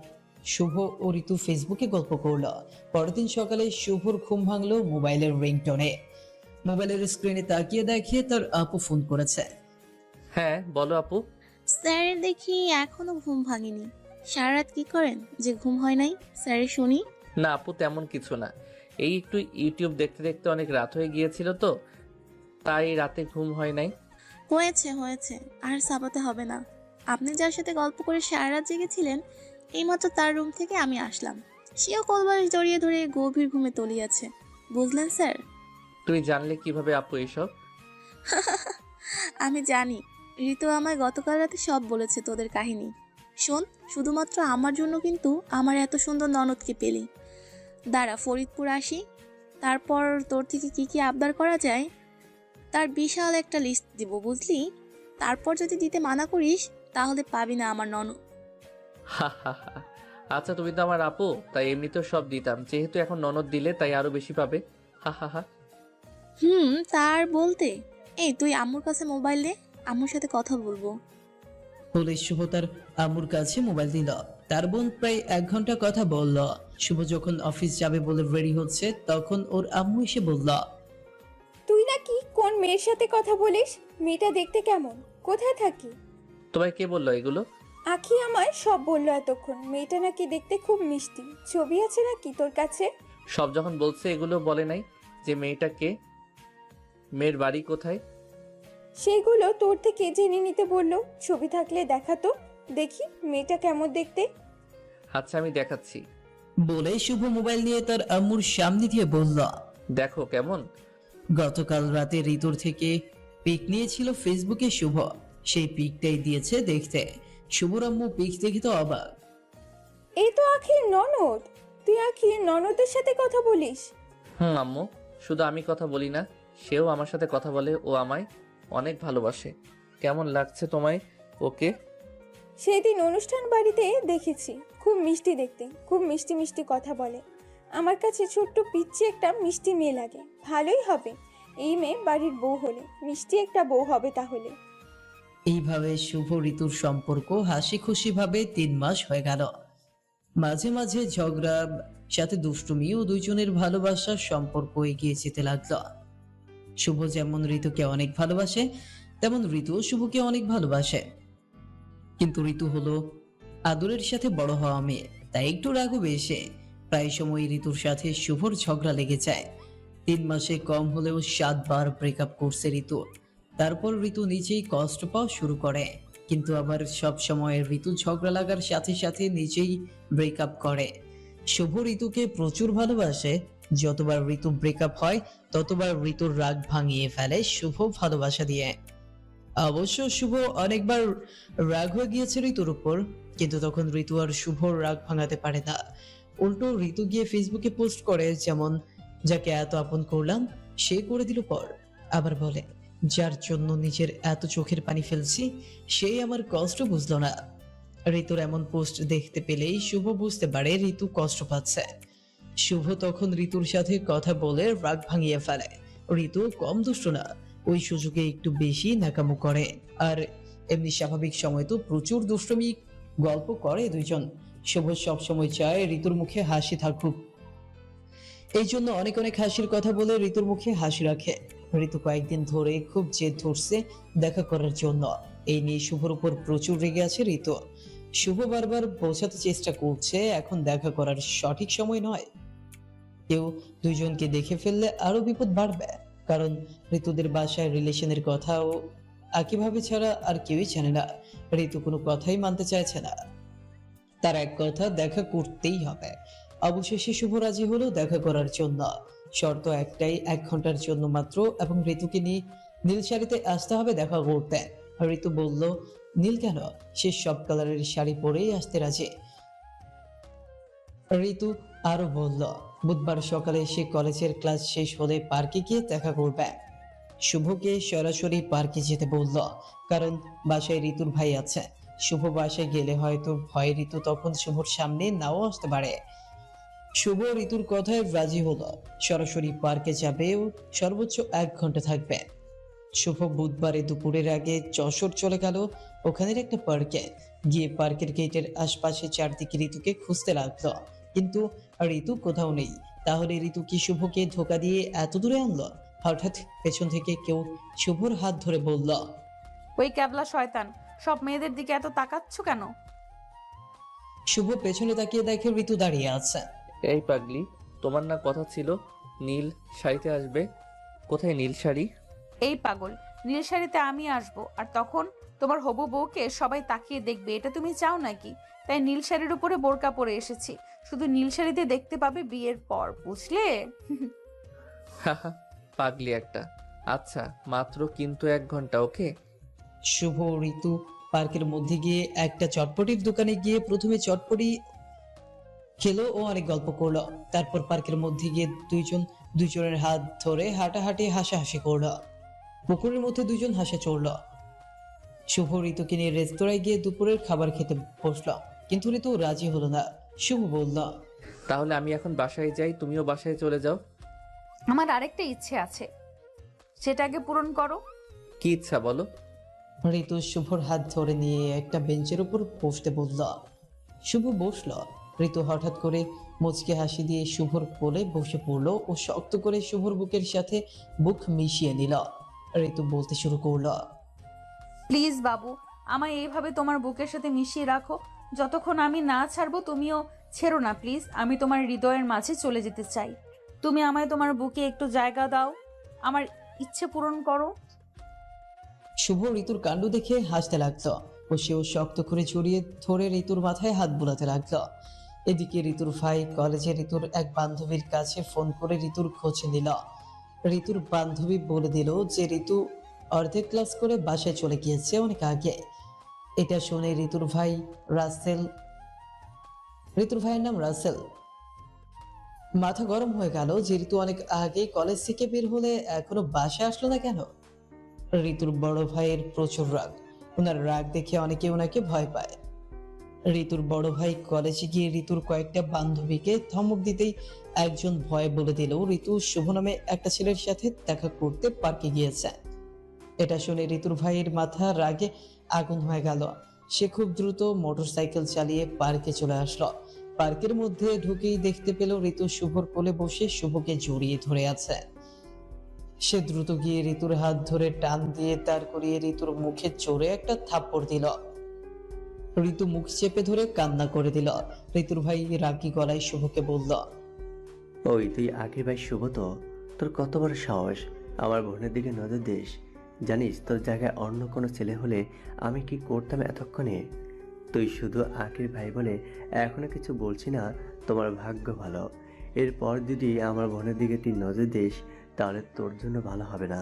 শুভ ও ঋতু ফেসবুকে গল্প করলো। পরের দিন সকালে শুভর ঘুম ভাঙলো মোবাইলের রিংটোনে। মোবাইলের স্ক্রিনে তাকিয়ে দেখে তার আপু ফোন করেছে। হ্যাঁ বলো আপু। স্যারের দেখি এখনো ঘুম ভাঙেনি। সারা রাত কি করেন যে ঘুম হয় নাই স্যারের শুনি? না আপু, তেমন কিছু না। এই একটু ইউটিউব দেখতে দেখতে অনেক রাত হয়ে গিয়েছিল তো, তাই রাতে ঘুম হয় নাই। হয়েছে হয়েছে, আর সাবাতে হবে না। আপনি যার সাথে গল্প করে সারা রাত জেগেছিলেন, এইমাত্র তার রুম থেকে আমি আসলাম। সেও কলবারে জড়িয়ে ধরে গভীর ঘুমে তলিয়েছে। বুঝলেন স্যার? তুই জানলে কিভাবে আপু এসব? আমি জানি। ঋতু আমায় গতকাল রাতে সব বলেছে তোদের কাহিনী। শোন, শুধুমাত্র আমার জন্য কিন্তু আমার এত সুন্দর ননদকে পেলি। দাঁড়া ফরিদপুর আসি, তারপর তোর থেকে কি কি আবদার করা যায় তার বিশাল একটা লিস্ট দিব, বুঝলি? তারপর যদি দিতে মানা করিস তাহলে পাবি না আমার ননদ। হা হা হা। আচ্ছা তুমি তো আমার আপু, তাই এমনিতেও সব দিতাম, যেহেতু এখন ননদ দিলে তাই আরো বেশি পাবে। হা হা হা। তার বলতে। এই তুই আম্মুর কাছে মোবাইল দে, আম্মুর সাথে কথা বলবো। বলে শুভ তার আম্মুর কাছে মোবাইল দিল। তার বোন প্রায় 1 ঘন্টা কথা বলল। শুভ যখন অফিস যাবে বলে রেডি হচ্ছে তখন ওর আম্মু এসে বলল, তুই নাকি কোন মেয়ের সাথে কথা বলিস? মেয়েটা দেখতে কেমন? কোথায় থাকি? তোমায় কে বললো এগুলো? আখি আমায় সব বললো এতক্ষণ। মেয়েটা নাকি দেখতে খুব মিষ্টি। ছবি আছে নাকি তোর কাছে? সব যখন বলছে এগুলো বলে নাই যে মেয়েটা কে, মেয়ের বাড়ি কোথায়। সেইগুলো তোর থেকে জেনে নিতে বললো। ছবি থাকলে দেখাতো, দেখি মেয়েটা কেমন দেখতে। আচ্ছা আমি দেখাচ্ছি। বলে শুভ মোবাইল নিয়ে তার আম্মুর সামনে দিয়ে বলল, দেখো কেমন। গতকাল রাতে ঋতুর থেকে পিক নিয়েছিল ফেসবুকে শুভ। সেই পিকটাই দিয়েছে দেখতে। শুভর আম্মু পিক দেখে তো অবাক। এই তো আখির ননদ। তুই আখির ননদের সাথে কথা বলিস? আম্মু, শুধু আমি কথা বলি না, সেও আমার সাথে কথা বলে। ও আমায় অনেক ভালোবাসে। কেমন লাগছে তোমায় ওকে? সেদিন অনুষ্ঠান বাড়িতে দেখেছি। খুব মিষ্টি দেখতে, খুব মিষ্টি মিষ্টি কথা বলে। আমার কাছে ছোট্ট পিচ্চি একটা মিষ্টি মেয়ে লাগে। ভালোই হবে এই মেয়ে বাড়ির বউ হলে। মিষ্টি একটা বউ হবে তাহলে। এইভাবে শুভ ঋতুর সম্পর্ক হাসি খুশি ভাবে 3 মাস হয়ে গেল। মাঝে মাঝে ঝগড়া, সাথে দুষ্টুমি ও দুইজনের ভালোবাসার সম্পর্ক এগিয়ে যেতে লাগলো। শুভ যেমন ঋতুকে অনেক ভালোবাসে, তেমন ঋতুও শুভকে অনেক ভালোবাসে। কিন্তু ঋতু হলো আদরের সাথে বড় হওয়া মেয়ে, তাই একটু রাগও বেশি। প্রায় সময় ঋতুর সাথে শুভর ঝগড়া লেগে যায়। 3 মাসে কম হলেও 7 বার ব্রেকআপ করছে ঋতু। তারপর ঋতু নিজেই কষ্ট পাওয়া শুরু করে, কিন্তু আবার সব সময় ঋতু ঝগড়া লাগার সাথে সাথে নিজেই ব্রেকআপ করে। শুভ ঋতুকে প্রচুর ভালোবাসে। যতবার ঋতু ব্রেকআপ হয় ততবার ঋতুর রাগ ভাঙিয়ে ফেলে শুভ ভালোবাসা দিয়ে। অবশ্য শুভ অনেকবার রাগ হয়ে গিয়েছে ঋতুর উপর, কিন্তু তখন ঋতু আর শুভর রাগ ভাঙাতে পারে না। উল্টো ঋতু গিয়ে ফেসবুকে পোস্ট করে, যেমন যাকে এত আপন করলাম সে করে দিল পর। আবার বলে, যার জন্য নিজের এত চোখের পানি ফেলছি সেই আমার কষ্ট বুঝলো না। ঋতুর এমন পোস্ট দেখতে পেলেই শুভ বুঝতে পারে ঋতু কষ্ট পাচ্ছে। শুভ তখন ঋতুর সাথে কথা বলে রাগ ভাঙিয়ে ফেলে। ঋতু কম দুষ্ট না, ওই সুযোগে একটু বেশি নাকামো করে। আর এমনি স্বাভাবিক সময় তো প্রচুর দুষ্টুমি গল্প করে দুইজন। শুভ সব সময় চায় ঋতুর মুখে হাসি থাকুক, এই জন্য অনেক অনেক হাসির কথা বলে ঋতুর মুখে হাসি রাখে। ঋতু কয়েকদিন ধরে খুব জেদ ধরছে দেখা করার জন্য। এই নিয়ে শুভর উপর প্রচুর রেগে আছে ঋতু। শুভ বারবার বোঝাতে চেষ্টা করছে এখন দেখা করার সঠিক সময় নয়। কেউ দুইজনকে দেখে ফেললে আরো বিপদ বাড়বে, কারণ ঋতুদের বাসায় রিলেশনের কথাও কিভাবে ছাড়া আর কেউই জানে না। ঋতু কোনো কথাই মানতে চাইছে না, তার এক কথা দেখা করতেই হবে। অবশেষে শুভ রাজি হলো দেখা করার জন্য। শর্ত একটাই, 1 ঘন্টার জন্য মাত্র, এবং ঋতুকে নিয়ে নীল শাড়িতে আসতে হবে দেখা করতে। ঋতু বলল, নীল কেন? সে সব কালারের শাড়ি পরেই আসতে রাজি। ঋতু আরো বলল, বুধবার সকালে সে কলেজের ক্লাস শেষ হলে পার্কে গিয়ে দেখা করবে। শুভকে সরাসরি পার্কে যেতে বলল, কারণ বাসায় ঋতুর ভাই আছে। শুভ বাসায় গেলে হয়তো ভয় ঋতু তখন শুভর সামনে নাও আসতে পারে। শুভ ঋতুর কথায় রাজি হলো, সরাসরি পার্কে যাবে ও সর্বোচ্চ 1 ঘন্টা থাকবে। শুভ বুধবারে দুপুরের আগে যশোর চলে গেল ওখানের একটা পার্কে। গিয়ে পার্কের গেটের আশপাশে চারদিকে ঋতুকে খুঁজতে লাগলো, কিন্তু ঋতু কোথাও নেই। তাহলে ঋতু কি শুভকে ধোকা দিয়ে এত দূরে আনলো? হঠাৎ পেছন থেকে কেউ শুভর হাত ধরে বলল, ওই ক্যাবলা শয়তান, সব মেয়েদের দিকে এত তাকাচ্ছ কেন? শুভ পেছনে তাকিয়ে দেখে ঋতু দাঁড়িয়ে আছে। এই পাগলি, তোমার না কথা ছিল নীল শাড়িতে আসবে? কোথায় নীল শাড়ি? এই পাগল, নীল শাড়িতে আমি আসবো, আর তখন তোমার হবু বউকে সবাই তাকিয়ে দেখবে, এটা তুমি চাও নাকি? তাই নীল শাড়ির উপরে বোরকা পরে এসেছি। শুধু নীল শাড়িতে দেখতে পাবে বিয়ের পর, বুঝলে? হাহা, পাগলি একটা। আচ্ছা মাত্র কিন্তু 1 ঘন্টা, ওকে? শুভ ঋতু পার্কের মধ্যে গিয়ে একটা চটপটির দোকানে গিয়ে প্রথমে চটপটি খেলো ও অনেক গল্প করলো। তারপর পার্কের মধ্যে গিয়ে দুইজনের হাত ধরে হাঁটাহাঁটি হাসাহাসি করলো। পুকুরের মধ্যে দুইজন হাসা চড়লো। শুভ ঋতুকে নিয়ে রেস্তোরাঁয় গিয়ে দুপুরের খাবার খেতে বসলো, কিন্তু ঋতু রাজি হলো না। শুভ বলল, তাহলে আমি এখন বাসায় যাই, তুমিও বাসায় চলে যাও। আমার আরেকটা ইচ্ছে আছে, সেটা আগে পূরণ করো। কি ইচ্ছা বলো? ঋতু শুভর হাত ধরে নিয়ে একটা বেঞ্চের উপর বসতে বলল। শুভ বসল। ঋতু হঠাৎ করে মুচকি হাসি দিয়ে শুভর কোলে বসে পড়ল ও শক্ত করে শুভর বুকের সাথে বুক মিশিয়ে নিল। ঋতু বলতে শুরু করলো, প্লিজ বাবু, আমায় এইভাবে তোমার বুকের সাথে মিশিয়ে রাখো। যতক্ষণ আমি না ছাড়বো তুমিও ছেড়ো না প্লিজ। আমি তোমার হৃদয়ের মাঝে চলে যেতে চাই। তুমি আমায় তোমার বুকে একটু জায়গা দাও, আমার ইচ্ছে পূরণ করো। শুভ ঋতুর কাণ্ড দেখে হাসতে লাগলো ও সেও শক্ত করে জড়িয়ে ধরে ঋতুর মাথায় হাত বুলাতে লাগলো। এদিকে ঋতুর ভাই কলেজে ঋতুর এক বান্ধবীর কাছে ফোন করে ঋতুর খোঁজ নিল। ঋতুর বান্ধবী বলে দিল যে ঋতু অর্ধেক ক্লাস করে বাসায় চলে গিয়েছে অনেক আগে। এটা শুনে ঋতুর ভাইয়ের নাম রাসেল। মাথা গরম হয়ে গেল যে ঋতু অনেক আগে কলেজ থেকে বের হলে এখনো বাসায় আসলো না কেন। ঋতুর বড় ভাইয়ের প্রচুর রাগ। ওনার রাগ দেখে অনেকে ওনাকে ভয় পায়। ঋতুর বড় ভাই কলেজে গিয়ে ঋতুর কয়েকটা বান্ধবীকে ধমক দিতেই একজন ভয় বলে দিল ঋতু শুভ নামে একটা ছেলের সাথে দেখা করতে পার্কে গিয়েছে। এটা শুনে ঋতুর ভাইয়ের মাথা রাগে আগুন হয়ে গেল। সে খুব দ্রুত মোটরসাইকেল চালিয়ে পার্কে চলে আসলো। পার্কের মধ্যে ঢুকেই দেখতে পেল ঋতু শুভর কোলে বসে শুভকে জড়িয়ে ধরে আছে। সে দ্রুত গিয়ে ঋতুর হাত ধরে টান দিয়ে তার করিয়ে ঋতুর মুখে জোরে একটা থাপ্পড় দিল। ঋতু মুখ চেপে ধরে কান্না করে দিল। ঋতুর ভাই রাগী গলায় শুভকে বলল, ওই তুই আগের ভাই শুভ তো? তোর কত বড় সাহস আমার বোনের দিকে নজর দিস? জানিস তোর জায়গায় অন্য কোনো ছেলে হলে আমি কি করতাম এতক্ষণে? তুই শুধু আখির ভাই বলে এখনো কিছু বলছি না। তোমার ভাগ্য ভালো, এরপর যদি আমার বোনের দিকে তুই নজর দিস তাহলে তোর জন্য ভালো হবে না।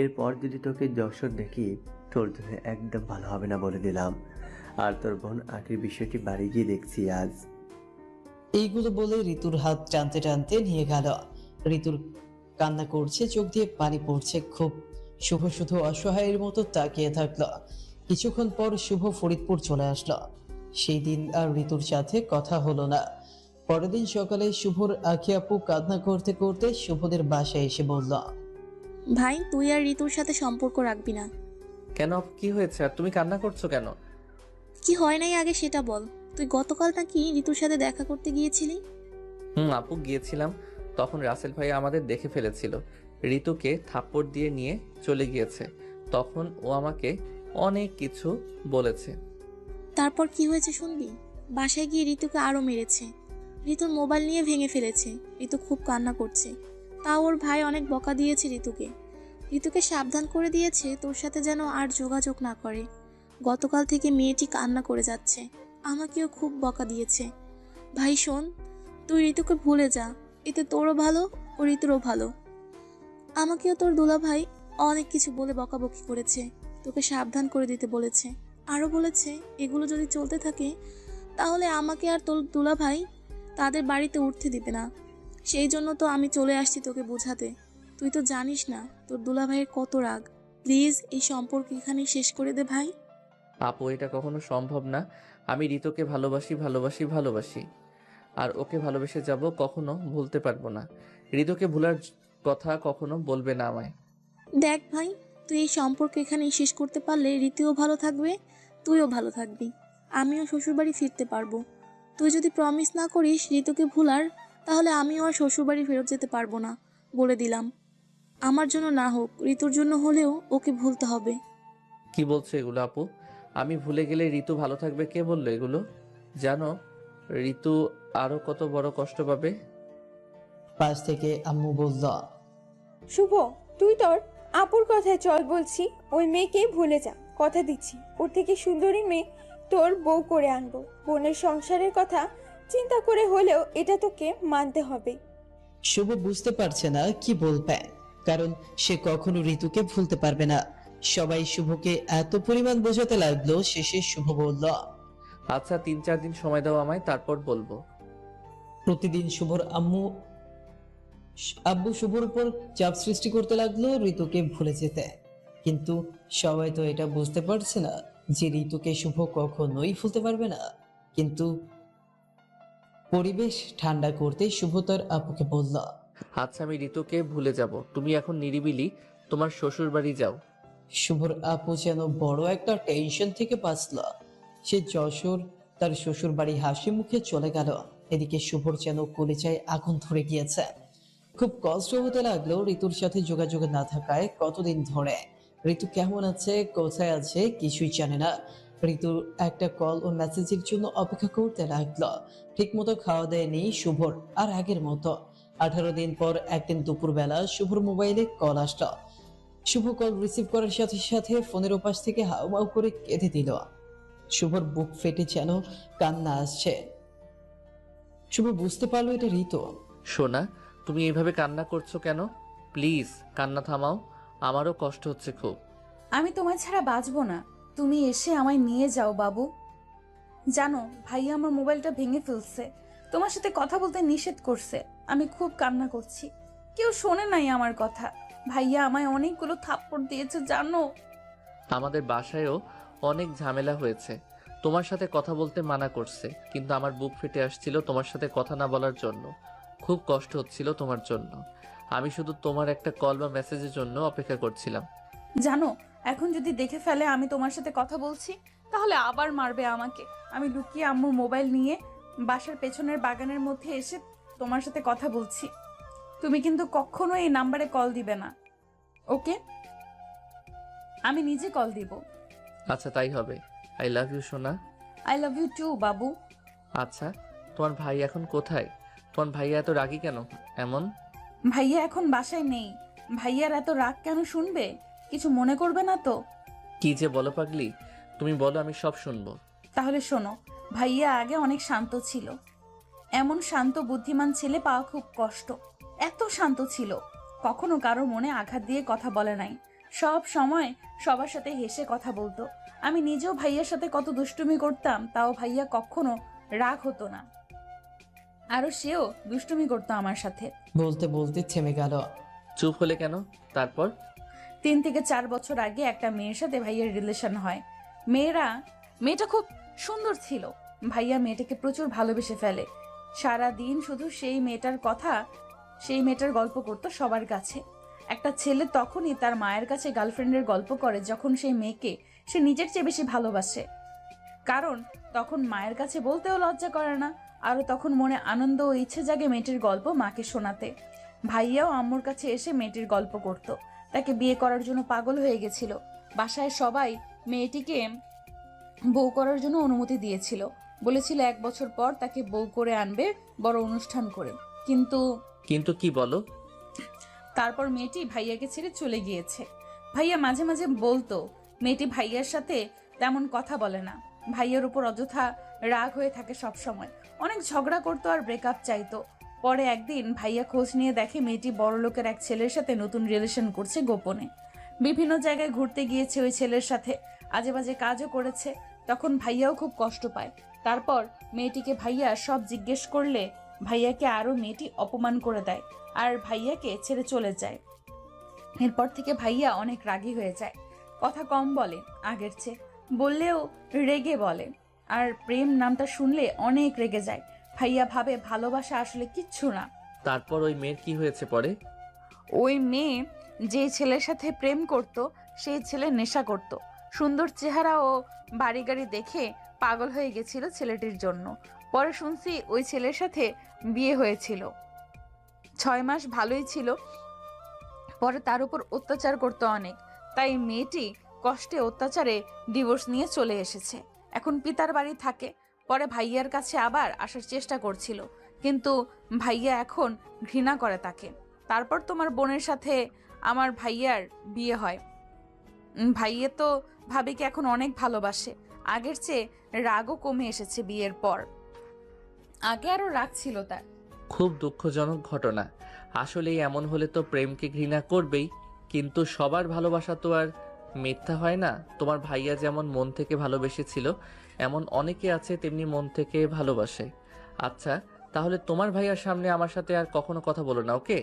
এরপর যদি তোকে যশোর দেখি তোর জন্য একদম ভালো হবে না বলে দিলাম। আর তোর বোন আখির বিষয়টি বাড়ি গিয়ে দেখছি আজ। এইগুলো বলে ঋতুর হাত টানতে টানতে নিয়ে গেল। ঋতুর কান্না করছে, চোখ দিয়ে পানি পড়ছে খুব। শুভ শুধু অসহায়ের মতো তাকিয়ে থাকলো। কিছুক্ষণ পর শুভ ফরিদপুর চলে আসলো। সেই দিন আর ঋতুর সাথে কথা হলো না। পরের দিন সকালে শুভর আখি আপু কান্না করতে করতে শুভদের বাসায় এসে বলল, ভাই তুই আর ঋতুর সাথে সম্পর্ক রাখবি না। কেন, কি হয়েছে আর তুমি কান্না করছো কেন? কি হয় নাই আগে সেটা বল। তুই গতকাল নাকি ঋতুর সাথে দেখা করতে গিয়েছিলি? আপু গিয়েছিলাম, তখন রাসেল ভাই আমাদের দেখে ফেলেছিল। ঋতুকে থাপ্পড় দিয়ে নিয়ে চলে গিয়েছে। তখন ও আমাকে অনেক কিছু বলেছে। তারপর কি হয়েছে শুনবি? বাসায় গিয়ে ঋতুকে আরো মেরেছে। ঋতুর মোবাইল নিয়ে ভেঙে ফেলেছে। ঋতু খুব কান্না করছে। তাও ওর ভাই অনেক বকা দিয়েছে ঋতুকে। ঋতুকে সাবধান করে দিয়েছে তোর সাথে যেন আর যোগাযোগ না করে। গতকাল থেকে মেয়েটি কান্না করে যাচ্ছে। আমাকেও খুব বকা দিয়েছে। ভাই শোন, তুই ঋতুকে ভুলে যা, এতে তোরও ভালো ও ঋতুরও ভালো। আমাকেও তোর দুলাভাই অনেক কিছু বলে বকাবকি করেছে, তোকে সাবধান করে দিতে বলেছে। আরও বলেছে এগুলো যদি চলতে থাকে তাহলে আমাকে আর তোর দুলাভাই তাদের বাড়িতে উঠতে দিবে না। সেই জন্য তো আমি চলে আসছি তোকে বোঝাতে। তুই তো জানিস না তোর দুলাভাইয়ের কত রাগ। প্লিজ এই সম্পর্ক এখানেই শেষ করে দে ভাই। আপু এটা কখনো সম্ভব না। আমি ঋতুকে ভালোবাসি ভালোবাসি ভালোবাসি, আর ওকে ভালোবেসে যাব, কখনো ভুলতে পারবো না। ঋতুকে ভুলার কথা কখনো বলবে না আমায়। দেখ ভাই, তুই এই সম্পর্ক এখানেই শেষ করতে পারলে রীতিও ভালো থাকবে, তুইও ভালো থাকবি, আমিও শ্বশুরবাড়ি ফিরতে পারবো। তুই যদি প্রমিস না করিস ঋতুকে ভুলার, তাহলে আমিও আর শ্বশুরবাড়ি ফেরত যেতে পারবো না। বলে দিলাম, আমার জন্য না হোক ঋতুর জন্য হলেও ওকে ভুলতে হবে। কি বলছো এগুলো আপু? আমি ভুলে গেলে ঋতু ভালো থাকবে? কে বললো এগুলো? জানো ঋতু আরো কত বড় কষ্ট পাবে। পাশ থেকে আম্মু বলল, শুভ, তুই তোর আপুর কথায় চল বলছি। ওই মেয়েকে ভুলে যা, কথা দিচ্ছি ওর থেকে সুন্দরী মেয়ে তোর বউ করে আনবো। বোনের সংসারের কথা চিন্তা করে হলেও এটা তোকে মানতে হবে। শুভ বুঝতে পারছে না কি বলবে, কারণ সে কখনো ঋতুকে ভুলতে পারবে না। সবাই শুভকে এত পরিমাণ বোঝাতে লাগলো, শেষে শুভ বলল, আচ্ছা 3-4 দিন সময় দাও আমায়, তারপর বলবো। প্রতিদিন শুভর আব্বু শুভর উপর চাপ সৃষ্টি করতে লাগলো ঋতুকে ভুলে যেতে। কিন্তু সবাই তো এটা বুঝতে পারছে না যে ঋতুকে শুভ কখনোই ভুলতে পারবে না। কিন্তু পরিবেশ ঠান্ডা করতে শুভ তার আপুকে বলল। আচ্ছা আমি ঋতুকে ভুলে যাব, তুমি এখন নিরিবিলি তোমার শ্বশুর বাড়ি যাও। শুভর আপু যেন বড় একটা টেনশন থেকে বাঁচল। সে যশোর তার শ্বশুর বাড়ি হাসি মুখে চলে গেল। এদিকে শুভর যেন কলিজায় আগুন ধরে গিয়েছে। খুব কষ্ট হতে লাগলো ঋতুর সাথে যোগাযোগ না থাকায় কতদিন ধরে। ঋতু কেমন আছে, কোথায় আছে কিছুই জানে না। ঋতুর একটা কল ও মেসেজের জন্য অপেক্ষা করতে লাগলো। ঠিক মতো খাওয়া দেয়নি শুভর আর আগের মতো। 18 দিন পর একদিন দুপুরবেলা শুভর মোবাইলে কল আসলো। শুভ কল রিসিভ করার সাথে সাথে ফোনের ওপাশ থেকে হাউমাউ করে কেঁদে দিল। শুভর বুক ফেটে যেন কান্না আসছে। শুভ বুঝতে পারলো এটা ঋতু। সোনা, তুমি এইভাবে কান্না করছো কেন? প্লিজ কান্না থামাও, আমারও কষ্ট হচ্ছে খুব। আমি তোমায় ছাড়া বাঁচবো না, তুমি এসে আমায় নিয়ে যাও বাবু। জানো ভাইয়া আমার মোবাইলটা ভেঙে ফেলছে, তোমার সাথে কথা বলতে নিষেধ করছে। আমি খুব কান্না করছি, কেউ শোনে নাই আমার কথা। ভাইয়া আমায় অনেকগুলো থাপ্পড় দিয়েছে জানো। আমাদের বাসায়ও অনেক ঝামেলা হয়েছে, তোমার সাথে কথা বলতে মানা করছে, কিন্তু আমার বুক ফেটে আসছিল তোমার সাথে কথা না বলার জন্য। খুব কষ্ট হচ্ছিল তোমার জন্য। আমি শুধু তোমার একটা কল বা মেসেজের জন্য অপেক্ষা করছিলাম। জানো এখন যদি দেখে ফেলে আমি তোমার সাথে কথা বলছি, তাহলে আবার মারবে আমাকে। আমি লুকিয়ে আম্মুর মোবাইল নিয়ে বাসার পেছনের বাগানের মধ্যে এসে তোমার সাথে কথা বলছি। তুমি কিন্তু কখনো এই নাম্বারে কল দিবে না, ওকে? আমি নিজে কল দিব। আচ্ছা তাই হবে। আই লাভ ইউ সোনা। আই লাভ ইউ টু বাবু। আচ্ছা, তোমার ভাই এখন কোথায়? তোমার ভাইয়া এত রাগী কেন এমন? ভাইয়া এখন বাসায় নেই। ভাইয়ার এত রাগ কেন শুনবে? কিছু মনে করবে না তো? কি যে বলো পাগলি, তুমি বলো, আমি সব শুনবো। তাহলে শোনো, ভাইয়া আগে অনেক শান্ত ছিল। এমন শান্ত বুদ্ধিমান ছেলে পাওয়া খুব কষ্ট। এত শান্ত ছিল, কখনো কারো মনে আঘাত দিয়ে কথা বলে নাই। সব সময় সবার সাথে হেসে কথা বলতো। আমি নিজেও ভাইয়ার সাথে কত দুষ্টুমি করতাম, তাও ভাইয়া কখনো রাগ হতো না। আরো সেও দুষ্টুমি করতো আমার সাথে। বলতে বলতে থেমে গেল। চুপ হলে কেন? তারপর? 3 থেকে 4 বছর আগে একটা মেয়ের সাথে ভাইয়ার রিলেশন হয়। মেয়েটা খুব সুন্দর ছিল। ভাইয়া মেয়েটাকে প্রচুর ভালোবেসে ফেলে। সারা দিন শুধু সেই মেয়েটার গল্প করতো সবার কাছে। একটা ছেলে তখনই তার মায়ের কাছে গার্লফ্রেন্ডের গল্প করে যখন সেই মেয়েকে সে নিজের চেয়ে বেশি ভালোবাসে। কারণ তখন মায়ের কাছে বলতেও লজ্জা করে না। আর তখন মনে আনন্দ ও ইচ্ছে জাগে মেয়েটির গল্প মাকে শোনাতে। ভাইয়াও আম্মুর কাছে এসে মেয়েটির গল্প করত। তাকে বিয়ে করার জন্য পাগল হয়ে গেছিল। বাসায় সবাই মেয়েটিকে বউ করার জন্য অনুমতি দিয়েছিল। বলেছিল 1 বছর পর তাকে বউ করে আনবে বড় অনুষ্ঠান করে। কিন্তু কি বলো? তারপর মেয়েটি ভাইয়াকে ছেড়ে চলে গিয়েছে। ভাইয়া মাঝে মাঝে বলতো মেয়েটি ভাইয়ার সাথে তেমন কথা বলে না, ভাইয়ার উপর অযথা রাগ হয়ে থাকে সব সময়। অনেক ঝগড়া করতো আর ব্রেকআপ চাইতো। পরে একদিন ভাইয়া খোঁজ নিয়ে দেখে মেয়েটি বড়লোকের এক ছেলের সাথে নতুন রিলেশন করছে গোপনে। বিভিন্ন জায়গায় ঘুরতে গিয়েছে ওই ছেলের সাথে, আজে বাজে কাজও করেছে। তখন ভাইয়াও খুব কষ্ট পায়। তারপর মেয়েটিকে ভাইয়া সব জিজ্ঞেস করলে ভাইয়াকে আরো মেয়েটি অপমান করে দেয় আর ভাইয়াকে ছেড়ে চলে যায়। এরপর থেকে ভাইয়া অনেক রাগী হয়ে যায়, কথা কম বলে আগের চেয়ে, বললেও রেগে বলে। আর প্রেম নামটা শুনলে অনেক রেগে যায়। ভাইয়া ভাবে ভালোবাসা আসলে কিচ্ছু না। তারপর ওই মেয়ের কি হয়েছে পরে? ওই মেয়ে যে ছেলের সাথে প্রেম করত সেই ছেলে নেশা করত। সুন্দর চেহারা ও বাড়ি গাড়ি দেখে পাগল হয়ে গেছিল ছেলেটির জন্য। পরে শুনছি ওই ছেলের সাথে বিয়ে হয়েছিল। 6 মাস ভালোই ছিল, পরে তার উপর অত্যাচার করত অনেক। তাই মেয়েটি কষ্টে অত্যাচারে ডিভোর্স নিয়ে চলে এসেছে। এখন পিতার বাড়ি থাকে। পরে ভাইয়ার কাছে আবার আসার চেষ্টা করছিল, কিন্তু ভাইয়া এখন ঘৃণা করে তাকে। তারপর তোমার বোনের সাথে আমার ভাইয়ার বিয়ে হয়। ভাইয়া তো ভাবিকে এখন অনেক ভালোবাসে। আগের চেয়ে রাগও কমে এসেছে বিয়ের পর। আগে আরো রাগ ছিল তার। খুব দুঃখজনক ঘটনা। আসলেই এমন হলে তো প্রেমকে ঘৃণা করবেই, কিন্তু সবার ভালোবাসা তো আর মিথ্যা হয় না। তোমার ভাইয়া যেমন মন থেকে ভালোবেসেছিল, এমন অনেকে আছে তেমনি মন থেকে ভালোবাসে। আচ্ছা তাহলে তোমার ভাইয়ার সামনে আমার সাথে আর কখনো কথা বলো না, ওকে?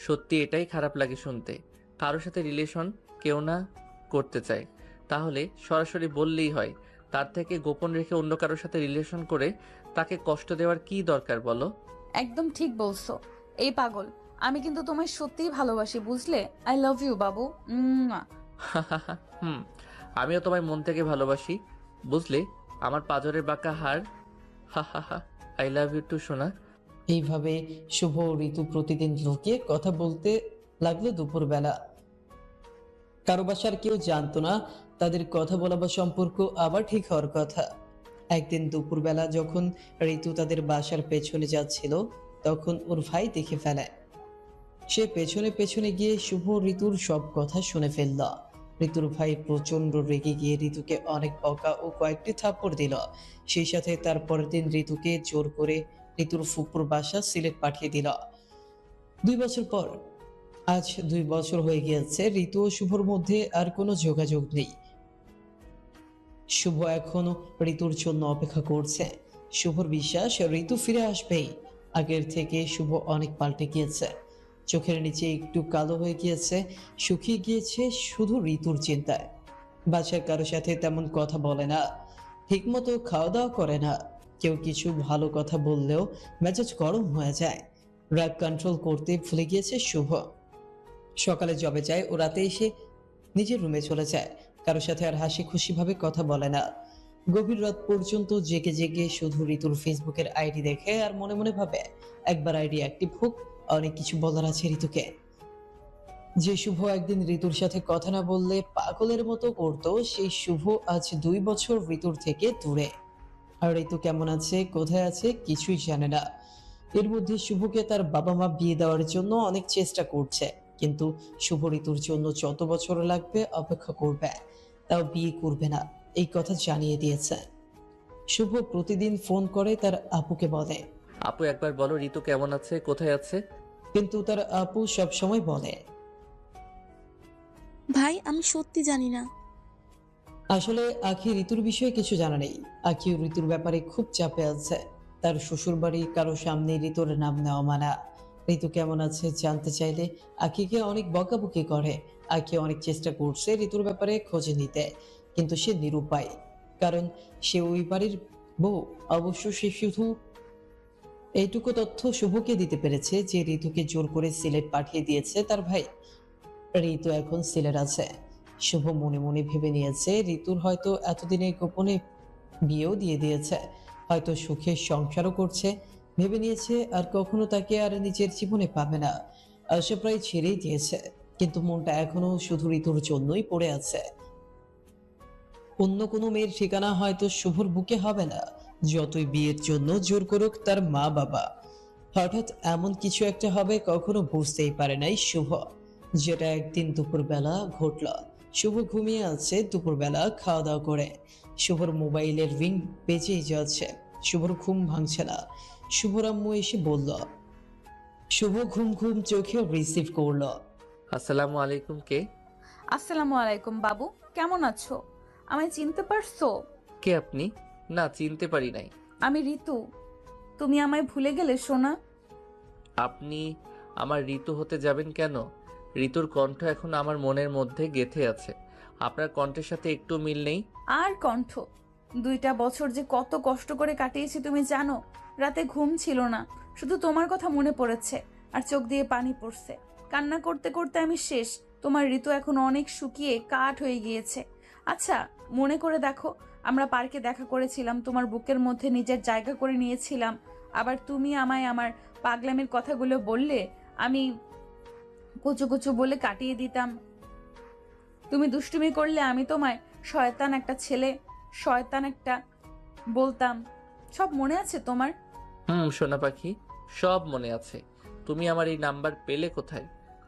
সত্যি এটাই খারাপ লাগে শুনতে। কারোর সাথে রিলেশন কেউ না করতে চায়, তাহলে সরাসরি বললেই হয়। তার থেকে গোপন রেখে অন্য কারোর সাথে রিলেশন করে তাকে কষ্ট দেওয়ার কি দরকার বলো? একদম ঠিক বলছো। এই পাগল, আমি কিন্তু তোমায় সত্যিই ভালোবাসি, বুঝলে? আই লাভ ইউ বাবু। হুম, আমিও তোমায় মন থেকে ভালোবাসি, বুঝলে? আমার পাঁজরের বাঁকা হার। হা হা হা, আই লাভ ইউ টু সোনা। এইভাবে শুভ ও ঋতু প্রতিদিন লুকিয়ে কথা বলতে লাগলো দুপুরবেলা। কারো বাসার কেউ জানতো না তাদের কথা বলা বা সম্পর্ক আবার ঠিক হওয়ার কথা। একদিন দুপুরবেলা যখন ঋতু তাদের বাসার পেছনে যাচ্ছিল, তখন ওর ভাই দেখে ফেলে। সে পেছনে পেছনে গিয়ে শুভ ঋতুর সব কথা শুনে ফেলল। ঋতুর ভাই প্রচন্ড রেগে গিয়ে ঋতুকে অনেক বকা ও কয়েকটি থাপ্পড় দিল। সেই সাথে তার পরের দিন ঋতুকে জোর করে ঋতুর ফুপুর বাসা সিলেট পাঠিয়ে দিল। 2 বছর পর, আজ 2 বছর হয়ে গিয়েছে। ঋতু ও শুভর মধ্যে আর কোনো যোগাযোগ নেই। শুভ এখনো ঋতুর জন্য অপেক্ষা করছে। শুভর বিশ্বাস ঋতু ফিরে আসবেই। আগের থেকে শুভ অনেক পাল্টে গিয়েছে। চোখের নিচে একটু কালো হয়ে গিয়েছে, শুকিয়ে গিয়েছে শুধু ঋতুর চিন্তায়। বাসার কারো সাথে তেমন কথা বলে না, ঠিকমতো খাওয়া দাওয়া করে না। কেউ কিছু ভালো কথা বললেও মেজাজ গরম হয়ে যায়। রাগ কন্ট্রোল করতে ভুলে গিয়েছে শুভ। সকালে জবে যায় ও রাতে এসে নিজের রুমে চলে যায়। কারোর সাথে আর হাসি খুশি ভাবে কথা বলে না। গভীর রাত পর্যন্ত জেগে জেগে শুধু ঋতুর ফেসবুকের আইডি দেখে আর মনে মনে ভাবে একবার আইডি অ্যাক্টিভ হোক, অনেক কিছু বলার আছে ঋতুকে। যে শুভ একদিন ঋতুর সাথে কথা না বললে পাগলের মতো করতো, সেই শুভ আজ 2 বছর ঋতুর থেকে দূরে। আর ঋতু কেমন আছে, কোথায় আছে, কিছুই জানে না। এর মধ্যে শুভকে তার বাবা মা বিয়ে দেওয়ার জন্য অনেক চেষ্টা করছে, কিন্তু শুভ ঋতুর জন্য যত বছর লাগবে অপেক্ষা করবে, তাও বিয়ে করবে না, এই কথা জানিয়ে দিয়েছে। শুভ প্রতিদিন ফোন করে তার আপুকে বলে, আপু একবার বলো ঋতু কেমন আছে, কোথায় আছে? কিন্তু তার আপু সব সময় বলে, ভাই আমি সত্যি জানি না। আসলে আখি ঋতুর বিষয়ে কিছু জানা নেই। আখি ঋতুর ব্যাপারে খুব চাপে আছে। তার শ্বশুর বাড়ি কারো সামনে ঋতুর নাম নেওয়া মানা। ঋতু কেমন আছে জানতে চাইলে আখিকে অনেক বকাবকি করে। আখি অনেক চেষ্টা করছে ঋতুর ব্যাপারে খোঁজ নিতে, কিন্তু সে নিরুপায়। কারণ সে ওই বাড়ির বউ। অবশ্য সে শুধু এইটুকু তথ্য শুভকে দিতে পেরেছে যে ঋতুকে জোর করে সিলেট পাঠিয়ে দিয়েছে তার ভাই। ঋতু এখন সিলেট আছে। শুভ মনে মনে ভেবে নিয়েছে ঋতুর হয়তো এতদিনে গোপনে বিয়েও দিয়ে দিয়েছে, হয়তো সুখে সংসারও করছে। ভেবে নিয়েছে আর কখনো তাকে আর নিজের জীবনে পাবে না। আশা প্রায় ছেড়েই দিয়েছে, কিন্তু মনটা এখনো শুধু ঋতুর জন্যই পড়ে আছে। অন্য কোনো মেয়ের ঠিকানা হয়তো শুভর বুকে হবে না, যতই বিয়ের জন্য জোর করুক তার মা বাবা। হঠাৎ এমন কিছু একটা হবে কখনো বুঝতেই পারে নাই শুভ, যেটা একদিন দুপুরবেলা ঘটল। শুভ ঘুমিয়ে আছে দুপুরবেলা খাওয়া দাওয়া করে। শুভর মোবাইলের রিং বেজেই যাচ্ছে, শুভর ঘুম ভাঙছে না। শুভর আম্মু এসে বলল। শুভ ঘুম ঘুম চোখে রিসিভ করলো। আসসালামু আলাইকুম। কে? আসসালামু আলাইকুম বাবু, কেমন আছো? আমায় চিনতে পারছো? কে আপনি? না, চিনতে পারি নাই। আমি ঋতু। তুমি আমায় ভুলে গেলে সোনা? আপনি আমার ঋতু হতে যাবেন কেন? ঋতুর কণ্ঠ এখন আমার মনের মধ্যে গেঁথে আছে। আপনার কণ্ঠের সাথে একটু মিল নেই। আর কণ্ঠ? 2টা বছর যে কত কষ্ট করে কাটিয়েছি তুমি জানো। রাতে ঘুম ছিল না, শুধু তোমার কথা মনে পড়েছে আর চোখ দিয়ে পানি পড়ছে। কান্না করতে করতে আমি শেষ। তোমার ঋতু এখন অনেক শুকিয়ে কাঠ হয়ে গিয়েছে। আচ্ছা, মনে করে দেখো, আমরা পার্কে দেখা করেছিলাম, তোমার বুকের মধ্যে নিজের জায়গা করে নিয়েছিলাম। আবার তুমি আমায় আমার পাগলামের কথাগুলো বললে, আমি কুচু কুচু বলে কাটিয়ে দিতাম। তুমি দুষ্টুমি করলে আমি তোমায় শয়তান একটা ছেলে, শয়তান একটা বলতাম। সব মনে আছে তোমার? সোনা পাখি, সব মনে আছে। তুমি আমার এই নাম্বার পেলে কোথায়?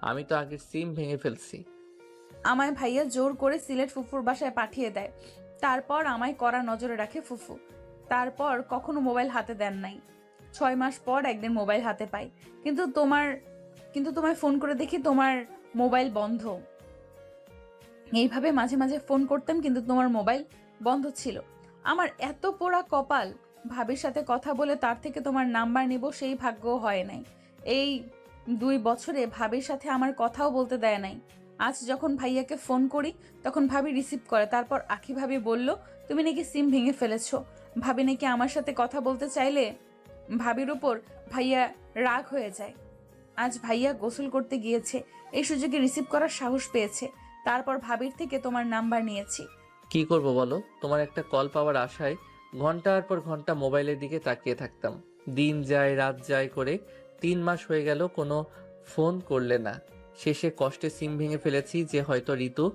আমি তো আগের সিম ভেঙে ফেলছি। আমায় ভাইয়া জোর করে সিলেট ফুফুর বাসায় পাঠিয়ে দেয়। তারপর আমায় কড়া নজরে রাখে ফুফু। তারপর কখনো মোবাইল হাতে দেন নাই। 6 মাস পর একদিন মোবাইল হাতে পাই, কিন্তু তোমায় ফোন করে দেখি তোমার মোবাইল বন্ধ। এইভাবে মাঝে মাঝে ফোন করতাম, কিন্তু তোমার মোবাইল বন্ধ ছিল। আমার এত পোড়া কপাল, ভাবির সাথে কথা বলে তার থেকে তোমার নাম্বার নিব সেই ভাগ্যও হয় নাই। এই 2 বছরে ভাবির সাথে আমার কথাও বলতে দেয় নাই। আজ যখন ভাইয়াকে ফোন করি তখন ভাবি রিসিভ করে। তারপর আখি ভাবি বলল তুমি নাকি সিম ভেঙে ফেলেছো। ভাবি নাকি আমার সাথে কথা বলতে চাইলে ভাবির উপর ভাইয়া রাগ হয়ে যায়। আজ ভাইয়া গোসল করতে গিয়েছে, এই সুযোগে রিসিভ করার সাহস পেয়েছে, তারপর ভাবির থেকে তোমার নাম্বার নিয়েছি। কি করব বলো, তোমার একটা কল পাওয়ার আশায় ঘন্টার পর ঘন্টা মোবাইলের দিকে তাকিয়ে থাকতাম। দিন যায় রাত যায় করে 3 মাস হয়ে গেল, কোনো ফোন করলে না। শেষে কষ্টে সিম ভেঙে ফেলেছি যে হয়তো ঋতু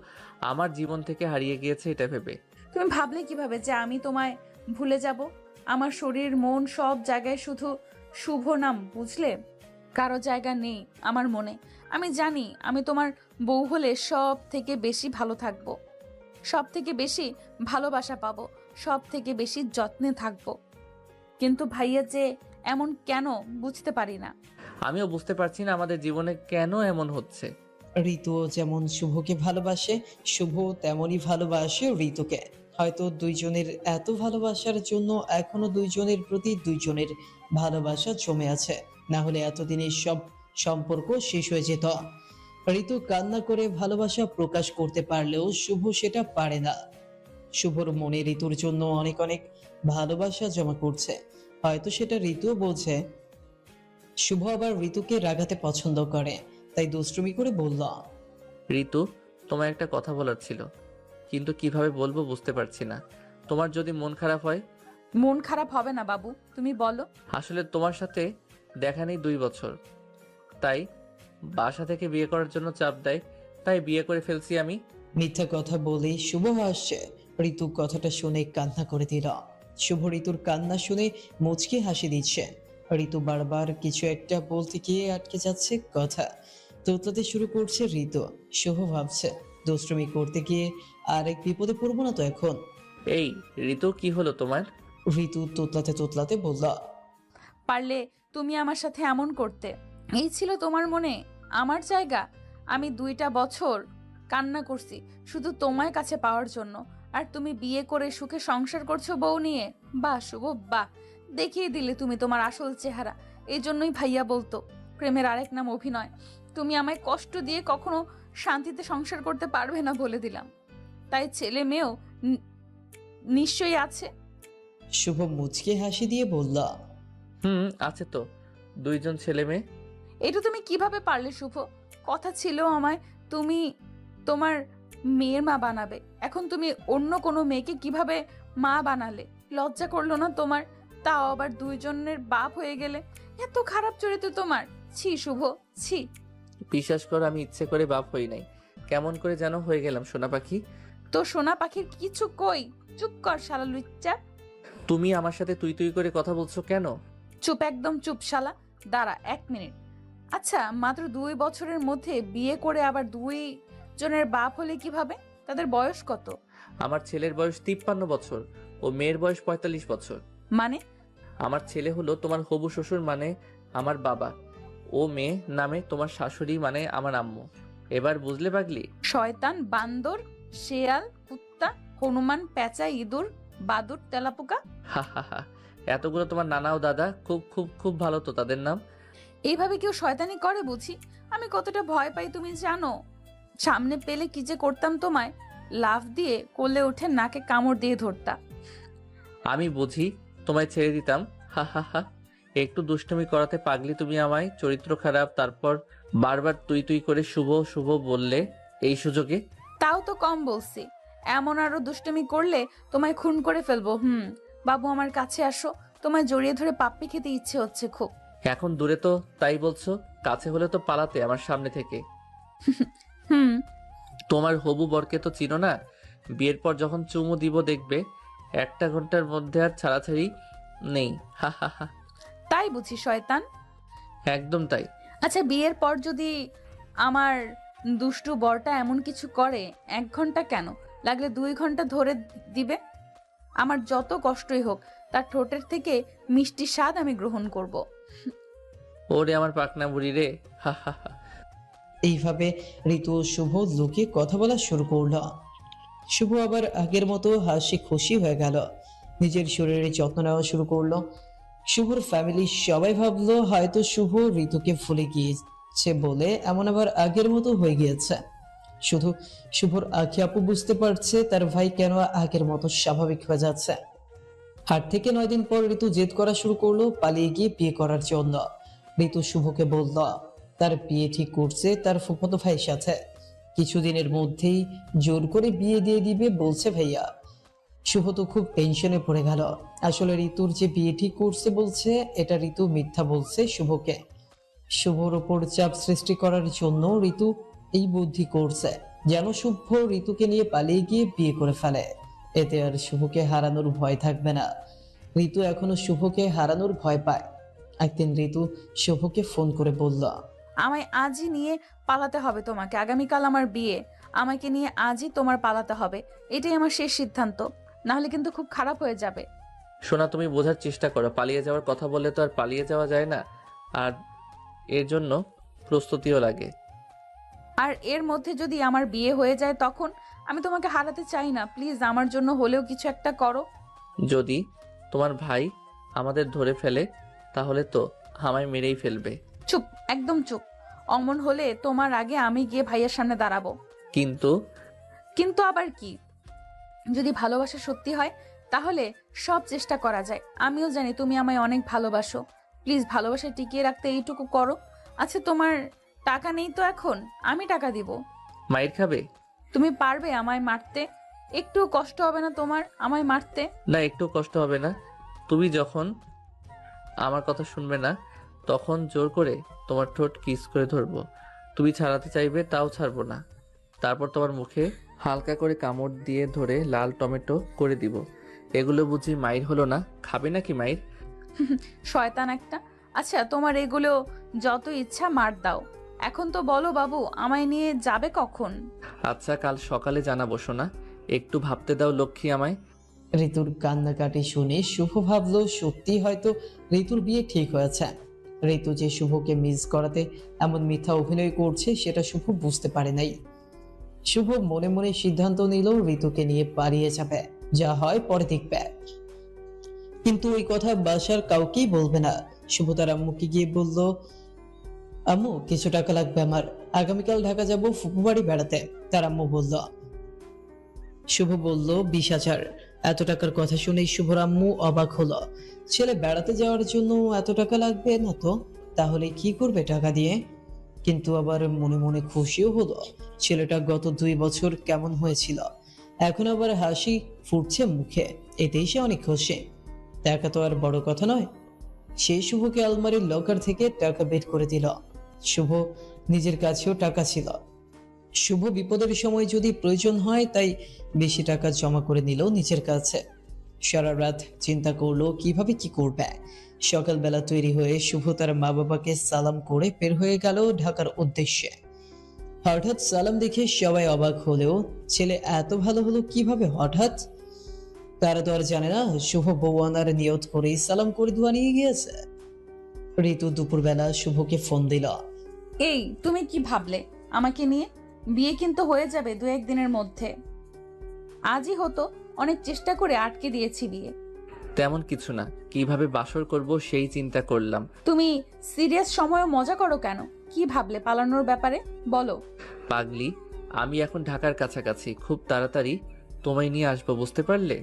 আমার জীবন থেকে হারিয়ে গিয়েছে এটা ভেবে। তুমি ভাবলে কিভাবে যে আমি তোমায় ভুলে যাব? আমার শরীর মন সব জায়গায় শুধু শুভ নাম, বুঝলে? কারো জায়গা নেই আমার মনে। আমি জানি আমি তোমার বউ হলে সব থেকে বেশি ভালো থাকবো, সব থেকে বেশি ভালোবাসা পাবো, সব থেকে বেশি যত্নে থাকবো। কিন্তু ভাইয়া যে এমন কেন বুঝতে পারি না। আমিও বুঝতে পারছি না আমাদের জীবনে কেন এমন হচ্ছে। ঋতুও যেমন শুভকে ভালোবাসে, শুভ তেমনই ভালোবাসে ঋতুকে। হয়তো দুইজনের এত ভালোবাসার জন্য এখনো দুইজনের প্রতি দুইজনের ভালোবাসা জমে আছে, না হলে এতদিনের সব সম্পর্ক শেষ হয়ে যেত। ঋতু কান্না করে ভালোবাসা প্রকাশ করতে পারলেও শুভ সেটা পারে না। শুভর মনে ঋতুর জন্য অনেক অনেক ভালোবাসা জমা করছে, হয়তো সেটা ঋতুও বোঝে। শুভ আবার ঋতুকে রাগাতে পছন্দ করে, তাই দুষ্টুমি করে বলল, ঋতু, তোমার একটা কথা বলার ছিল, কিন্তু কিভাবে বলবো বুঝতে পারছি না। তোমার যদি মন খারাপ হয়। মন খারাপ হবে না বাবু, তুমি বলো। আসলে তোমার সাথে দেখা নেই 2 বছর, তাই বাসা থেকে বিয়ে করার জন্য চাপ দেয়, তাই বিয়ে করে ফেলছি আমি। মিথ্যা কথা বলে শুভ হাসছে। ঋতু কথাটা শুনে কান্না করে দিল। শুভ ঋতুর কান্না শুনে মুচকি হাসি দিচ্ছে। ঋতু বারবার কিছু একটা বলতে গিয়ে আটকে যাচ্ছে কথা, তোতলাতে শুরু করছে ঋতু। শুভ ভাবছে দুষ্টুমি করতে গিয়ে আরেক বিপদে পড়বো না তো এখন। এই ঋতু, কি হলো তোমার? ঋতু তোতলাতে তোতলাতে বলল, পারলে তুমি আমার সাথে এমন করতে। এই ছিল তোমার মনে আমার জায়গা? আমি 2টা বছর কান্না করছি শুধু তোমায় কাছে পাওয়ার জন্য, আর তুমি বিয়ে করে সুখে সংসার করছো বউ নিয়ে। বাহ শুভ, বাহ, দেখিয়ে দিলে তুমি তোমার আসল চেহারা। এই জন্যই ভাইয়া বলতো প্রেমের আরেক নাম অভিনয়। তুমি আমায় কষ্ট দিয়ে কখনো শান্তিতে সংসার করতে পারবে না বলে দিলাম। তাই ছেলে মেয়েও নিশ্চয়ই আছে। শুভ মুচকি হাসি দিয়ে বলল, আছে তো, 2জন ছেলে মেয়ে। এটা তুমি কিভাবে পারলে শুভ? কথা ছিল আমায় তুমি তোমার মেয়ের মা বানাবে, এখন তুমি অন্য কোনো মেয়েকে কিভাবে মা বানালে? লজ্জা করলো না তোমার? তাও আবার 2জনের বাপ হয়ে গেলে। এত খারাপ চরিত্র তোমার, ছি শুভ, ছি। বিশ্বাস করো, আমি ইচ্ছে করে বাপ হই নাই, কেমন করে যেন হয়ে গেলাম সোনা পাখি। তো সোনা পাখির কিছু কই? চুপ কর শালা লুচ্চা। তুমি আমার সাথে তুই তুই করে কথা বলছো কেন? চুপ, একদম চুপ শালা। দাঁড়া 1 মিনিট। আচ্ছা, মাত্র 2 বছরের মধ্যে বিয়ে করে আবার 2জনের বাপ হলে কিভাবে? তাদের বয়স কত? আমার ছেলের বয়স 53 বছর ও মেয়ের বয়স 45 বছর। মানে? আমার ছেলে হলো তোমার হবু শ্বশুর মানে আমার বাবা, ও মেয়ে নামে তোমার শাশুড়ি মানে আমার আম্মু। এবার বুঝলে পাগলি? শয়তান, বান্দর, শেয়াল, কুত্তা, হনুমান, পেঁচা, ইঁদুর, বাদুর, তেলাপোকা। হা হা হা, এতগুলো তোমার নানা ও দাদা, খুব খুব খুব ভালো তো তাদের নাম। এইভাবে কেউ শয়তানি করে বুঝি? আমি কতটা ভয় পাই তুমি জানো? সামনে পেলে কি যে করতাম তোমায়, লাফ দিয়ে কোলে উঠে নাকে কামড় দিয়ে ধরতা। আমি বুঝি তোমায় ছেড়ে দিতাম। হা হা হা, একটু দুষ্টুমি করাতে পাগলি তুমি আমায়, চরিত্র খারাপ, তারপর বারবার তুই তুই করে শুভ শুভ বললে এই সুযোগে। তাও তো কম বলছি, এমন আরো দুষ্টুমি করলে তোমায় খুন করে ফেলবো। বাবু আমার কাছে আসো, তোমায় জড়িয়ে ধরে পাপ্পি খেতে ইচ্ছে হচ্ছে খুব। এখন দূরে তো তাই বলছো, কাছে হলে তো পালাতে আমার সামনে থেকে। হুম তোমার হবু বরকে তো চিনো না, বিয়ের পর যখন চুমু দিব দেখবে 1 ঘন্টার মধ্যে আর ছাড়াছাড়ি নেই। হা হা হা, তাই বুঝি শয়তান? একদম তাই। আচ্ছা, বিয়ের পর যদি আমার দুষ্টু বরটা এমন কিছু করে, 1 ঘন্টা কেন, লাগলে 2 ঘন্টা ধরে দিবে। আমার যত কষ্টই হোক, তার ঠোঁটের থেকে মিষ্টি স্বাদ আমি গ্রহণ করব। ওরে আমার পাকনা বুড়ি রে, হা হা হা। এইভাবে ঋতু ও শুভ লুকিয়ে কথা বলা শুরু করলো। শুভ আবার আগের মতো হাসি খুশি হয়ে গেল, নিজের শরীরের যত্ন নেওয়া শুরু করলো। শুভর ফ্যামিলি সবাই ভাবলো হয়তো শুভ ঋতুকে ভুলে গিয়েছে বলে এমন আবার আগের মতো হয়ে গিয়েছে। শুধু শুভর আখি আপু বুঝতে পারছে তার ভাই কেন আগের মতো স্বাভাবিক হয়ে যাচ্ছে। 8 থেকে 9 দিন পর ঋতু জেদ করা শুরু করলো পালিয়ে গিয়ে বিয়ে করার জন্য। ঋতু শুভকে বলল তার বিয়ে ঠিক করছে তার ফুফাতো ভাইয়ের সাথে। কিছুদিনের মধ্যেই জোর করে বিয়ে দিয়ে দিবে বলছে ভাইয়া। শুভ তো খুব টেনশনে পড়ে গেল। আসলে ঋতুর যে বিয়ে ঠিক করছে বলছে, এটা ঋতু মিথ্যা বলছে শুভকে। শুভর ওপর চাপ সৃষ্টি করার জন্য ঋতু এই বুদ্ধি করছে, যেন শুভ ঋতুকে নিয়ে পালিয়ে গিয়ে বিয়ে করে ফেলে। এতে আর শুভকে হারানোর ভয় থাকবে না। ঋতু এখনো শুভকে হারানোর ভয় পায়। একদিন ঋতু শুভকে ফোন করে বলল, আমায় আজই নিয়ে পালাতে হবে তোমাকে। আগামীকাল আমার বিয়ে, আমাকে নিয়ে আজই তোমার পালাতে হবে। এটাই আমার শেষ সিদ্ধান্ত, না হলে কিন্তু খুব খারাপ হয়ে যাবে। সোনা, তুমি বোঝার চেষ্টা করো, পালিয়ে যাওয়ার কথা বললে তো আর পালিয়ে যাওয়া যায় না, আর এর জন্য প্রস্তুতিও লাগে। আর এর মধ্যে যদি আমার বিয়ে হয়ে যায় তখন? আমি তোমাকে হারাতে চাই না, প্লিজ আমার জন্য হলেও কিছু একটা করো। যদি তোমার ভাই আমাদের ধরে ফেলে তাহলে তো আমায় মেরেই ফেলবে। চুপ, একদম চুপ। অমন হলে তোমার আগে আমি গিয়ে ভাইয়ের সামনে দাঁড়াবো। কিন্তু কিন্তু আবার কি? যদি ভালোবাসা সত্যি হয় তাহলে সব চেষ্টা করা যায়। আমিও জানি তুমি আমায় অনেক ভালোবাসো। প্লিজ ভালোবাসা টিকিয়ে রাখতে এইটুকু করো। আচ্ছা, তোমার টাকা নেই তো এখন? আমি টাকা দিব। মায়ের খাবে? তুমি পারবে আমায় মারতে? একটু কষ্ট হবে না তোমার আমায় মারতে? না, একটু কষ্ট হবে না। তুমি যখন আমার কথা শুনবে না তখন জোর করে তোমার ঠোঁট কিস করে ধরবো। তুমি ছাড়াতে চাইবে তাও ছাড়বো না। তারপর তোমার মুখে হালকা করে কামড় দিয়ে ধরে লাল টমেটো করে দিব। এগুলো বুঝি মাইর হলো না? খাবে নাকি মাইর? শয়তান একটা। আচ্ছা, তোমার এগুলো যত ইচ্ছা মার দাও। এখন তো বলো বাবু, আমায় নিয়ে যাবে কখন? আচ্ছা, কাল সকালে জানাবো সোনা। একটু ভাবতে দাও লক্ষ্মী আমায়। ঋতুর কান্নাকাটি শুনে শুভ ভাবলো সত্যি হয়তো ঋতুর বিয়ে ঠিক হয়েছে। ঋতু যে শুভকে মিস করাতে এমন মিথ্যা অভিনয় করছে সেটা শুভ বুঝতে পারে নাই। শুভ মনে মনে সিদ্ধান্ত নিল ঋতুকে নিয়ে পালিয়ে যাবে, যা হয় পরে দেখবে। কিন্তু ওই কথা বাসার কাউকেই বলবে না। শুভ তার আম্মুকে গিয়ে বলল, আম্মু কিছু টাকা লাগবে আমার, আগামীকাল ঢাকা যাব ফুপু বাড়ি বেড়াতে। তার আম্মু বলল। শুভ বলল 20,000। এত টাকার কথা শুনে শুভর আম্মু অবাক হলো। ছেলে বেড়াতে যাওয়ার জন্য এত টাকা লাগবে না তো, তাহলে কি করবে টাকা দিয়ে? কিন্তু আবার মনে মনে খুশিও হলো। ছেলেটা গত 2 বছর কেমন হয়েছিল, এখন আবার হাসি ফুটছে মুখে, এতেই সে অনেক খুশি। টাকা তো আর বড় কথা নয়। সে শুভকে আলমারির লকার থেকে টাকা বের করে দিল। শুভ নিজের কাছেও টাকা ছিল। শুভ বিপদের সময় যদি প্রয়োজন হয় তাই বেশি টাকা জমা করে নিল নিজের কাছে। সারা রাত চিন্তা করলো কিভাবে কি করবে। সকালবেলা তৈরি হয়ে শুভ তার মা বাবাকে সালাম করে বের হয়ে গেল ঢাকার উদ্দেশ্যে। হঠাৎ সালাম দেখে সবাই অবাক হলেও ছেলে এত ভালো হলো কিভাবে হঠাৎ? তারা তো আর জানে না শুভ বউ আনার নিয়ত করেই সালাম করে দোয়া নিয়ে গিয়েছে। ঋতু দুপুরবেলা শুভকে ফোন দিল। এই, তুমি কি ভাবলে আমাকে নিয়ে? বিয়ে কিন্তু হয়ে যাবে 2-1 দিনের মধ্যে। আজই হতো, অনেক চেষ্টা করে আটকে দিয়েছি বিয়ে। তেমন কিছু না, কিভাবে বাসর করব সেই চিন্তা করলাম। তুমি সিরিয়াস সময় মজা করো কেন? কি ভাবলে পালানোর ব্যাপারে বলো। পাগলি, আমি এখন ঢাকার কাছাকাছি, খুব তাড়াতাড়ি তোমায় নিয়ে আসবো, বুঝতে পারলে?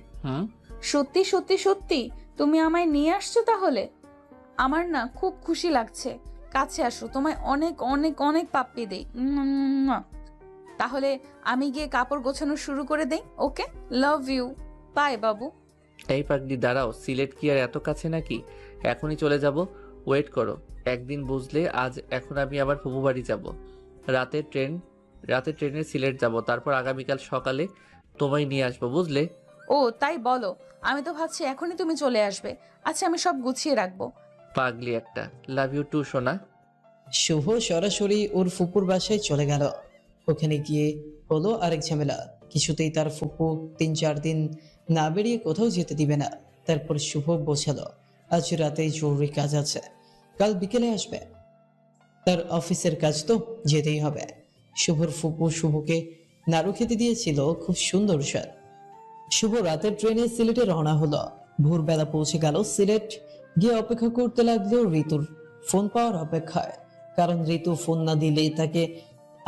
সত্যি সত্যি সত্যি তুমি আমায় নিয়ে আসছো তাহলে? আমার না খুব খুশি লাগছে। কাছে আসো, তোমায় অনেক অনেক অনেক পাপ্পি দেই। তাহলে আমি গিয়ে কাপড় গোছানো শুরু করে দেই। ওকে, লাভ ইউ, বাই বাবু। এই পাগলি দাঁড়াও, সিলেট কি আর এত কাছে নাকি? এখনই চলে যাব, ওয়েট করো। একদিন বুঝলে, আজ এখন আমি আবার ফুফু বাড়ি যাব। রাতে ট্রেনে সিলেট যাব, তারপর আগামীকাল সকালে তোমায় নিয়ে আসবো, বুঝলে? ও তাই বলো, আমি তো ভাবছি এখনই তুমি চলে আসবে। আচ্ছা, আমি সব গুছিয়ে রাখবো। পাগলি একটা, লাভ ইউ টু সোনা। শুভ সরাসরি ওর ফুপুর বাসায় চলে গেল। ওখানে গিয়ে হলো আরেক ঝামেলা। কিছুতেই তার ফুপু 3-4 দিন না বেরিয়ে কোথাও যেতে দিবে না। তারপর শুভ বোঝালো আজ রাতেই জরুরি কাজ আছে, কাল বিকেলে আসবে। তার অফিসের কাজ তো যেতেই হবে। শুভর ফুপু শুভকে নাড়ু খেতে দিয়েছিল খুব সুন্দর স্বাদ। শুভ রাতের ট্রেনে সিলেটে রওনা হলো। ভোরবেলা পৌঁছে গেল সিলেট। গিয়ে অপেক্ষা করতে লাগলো ঋতুর ফোন পাওয়ার অপেক্ষায়। কারণ ঋতু ফোন না দিলে তাকে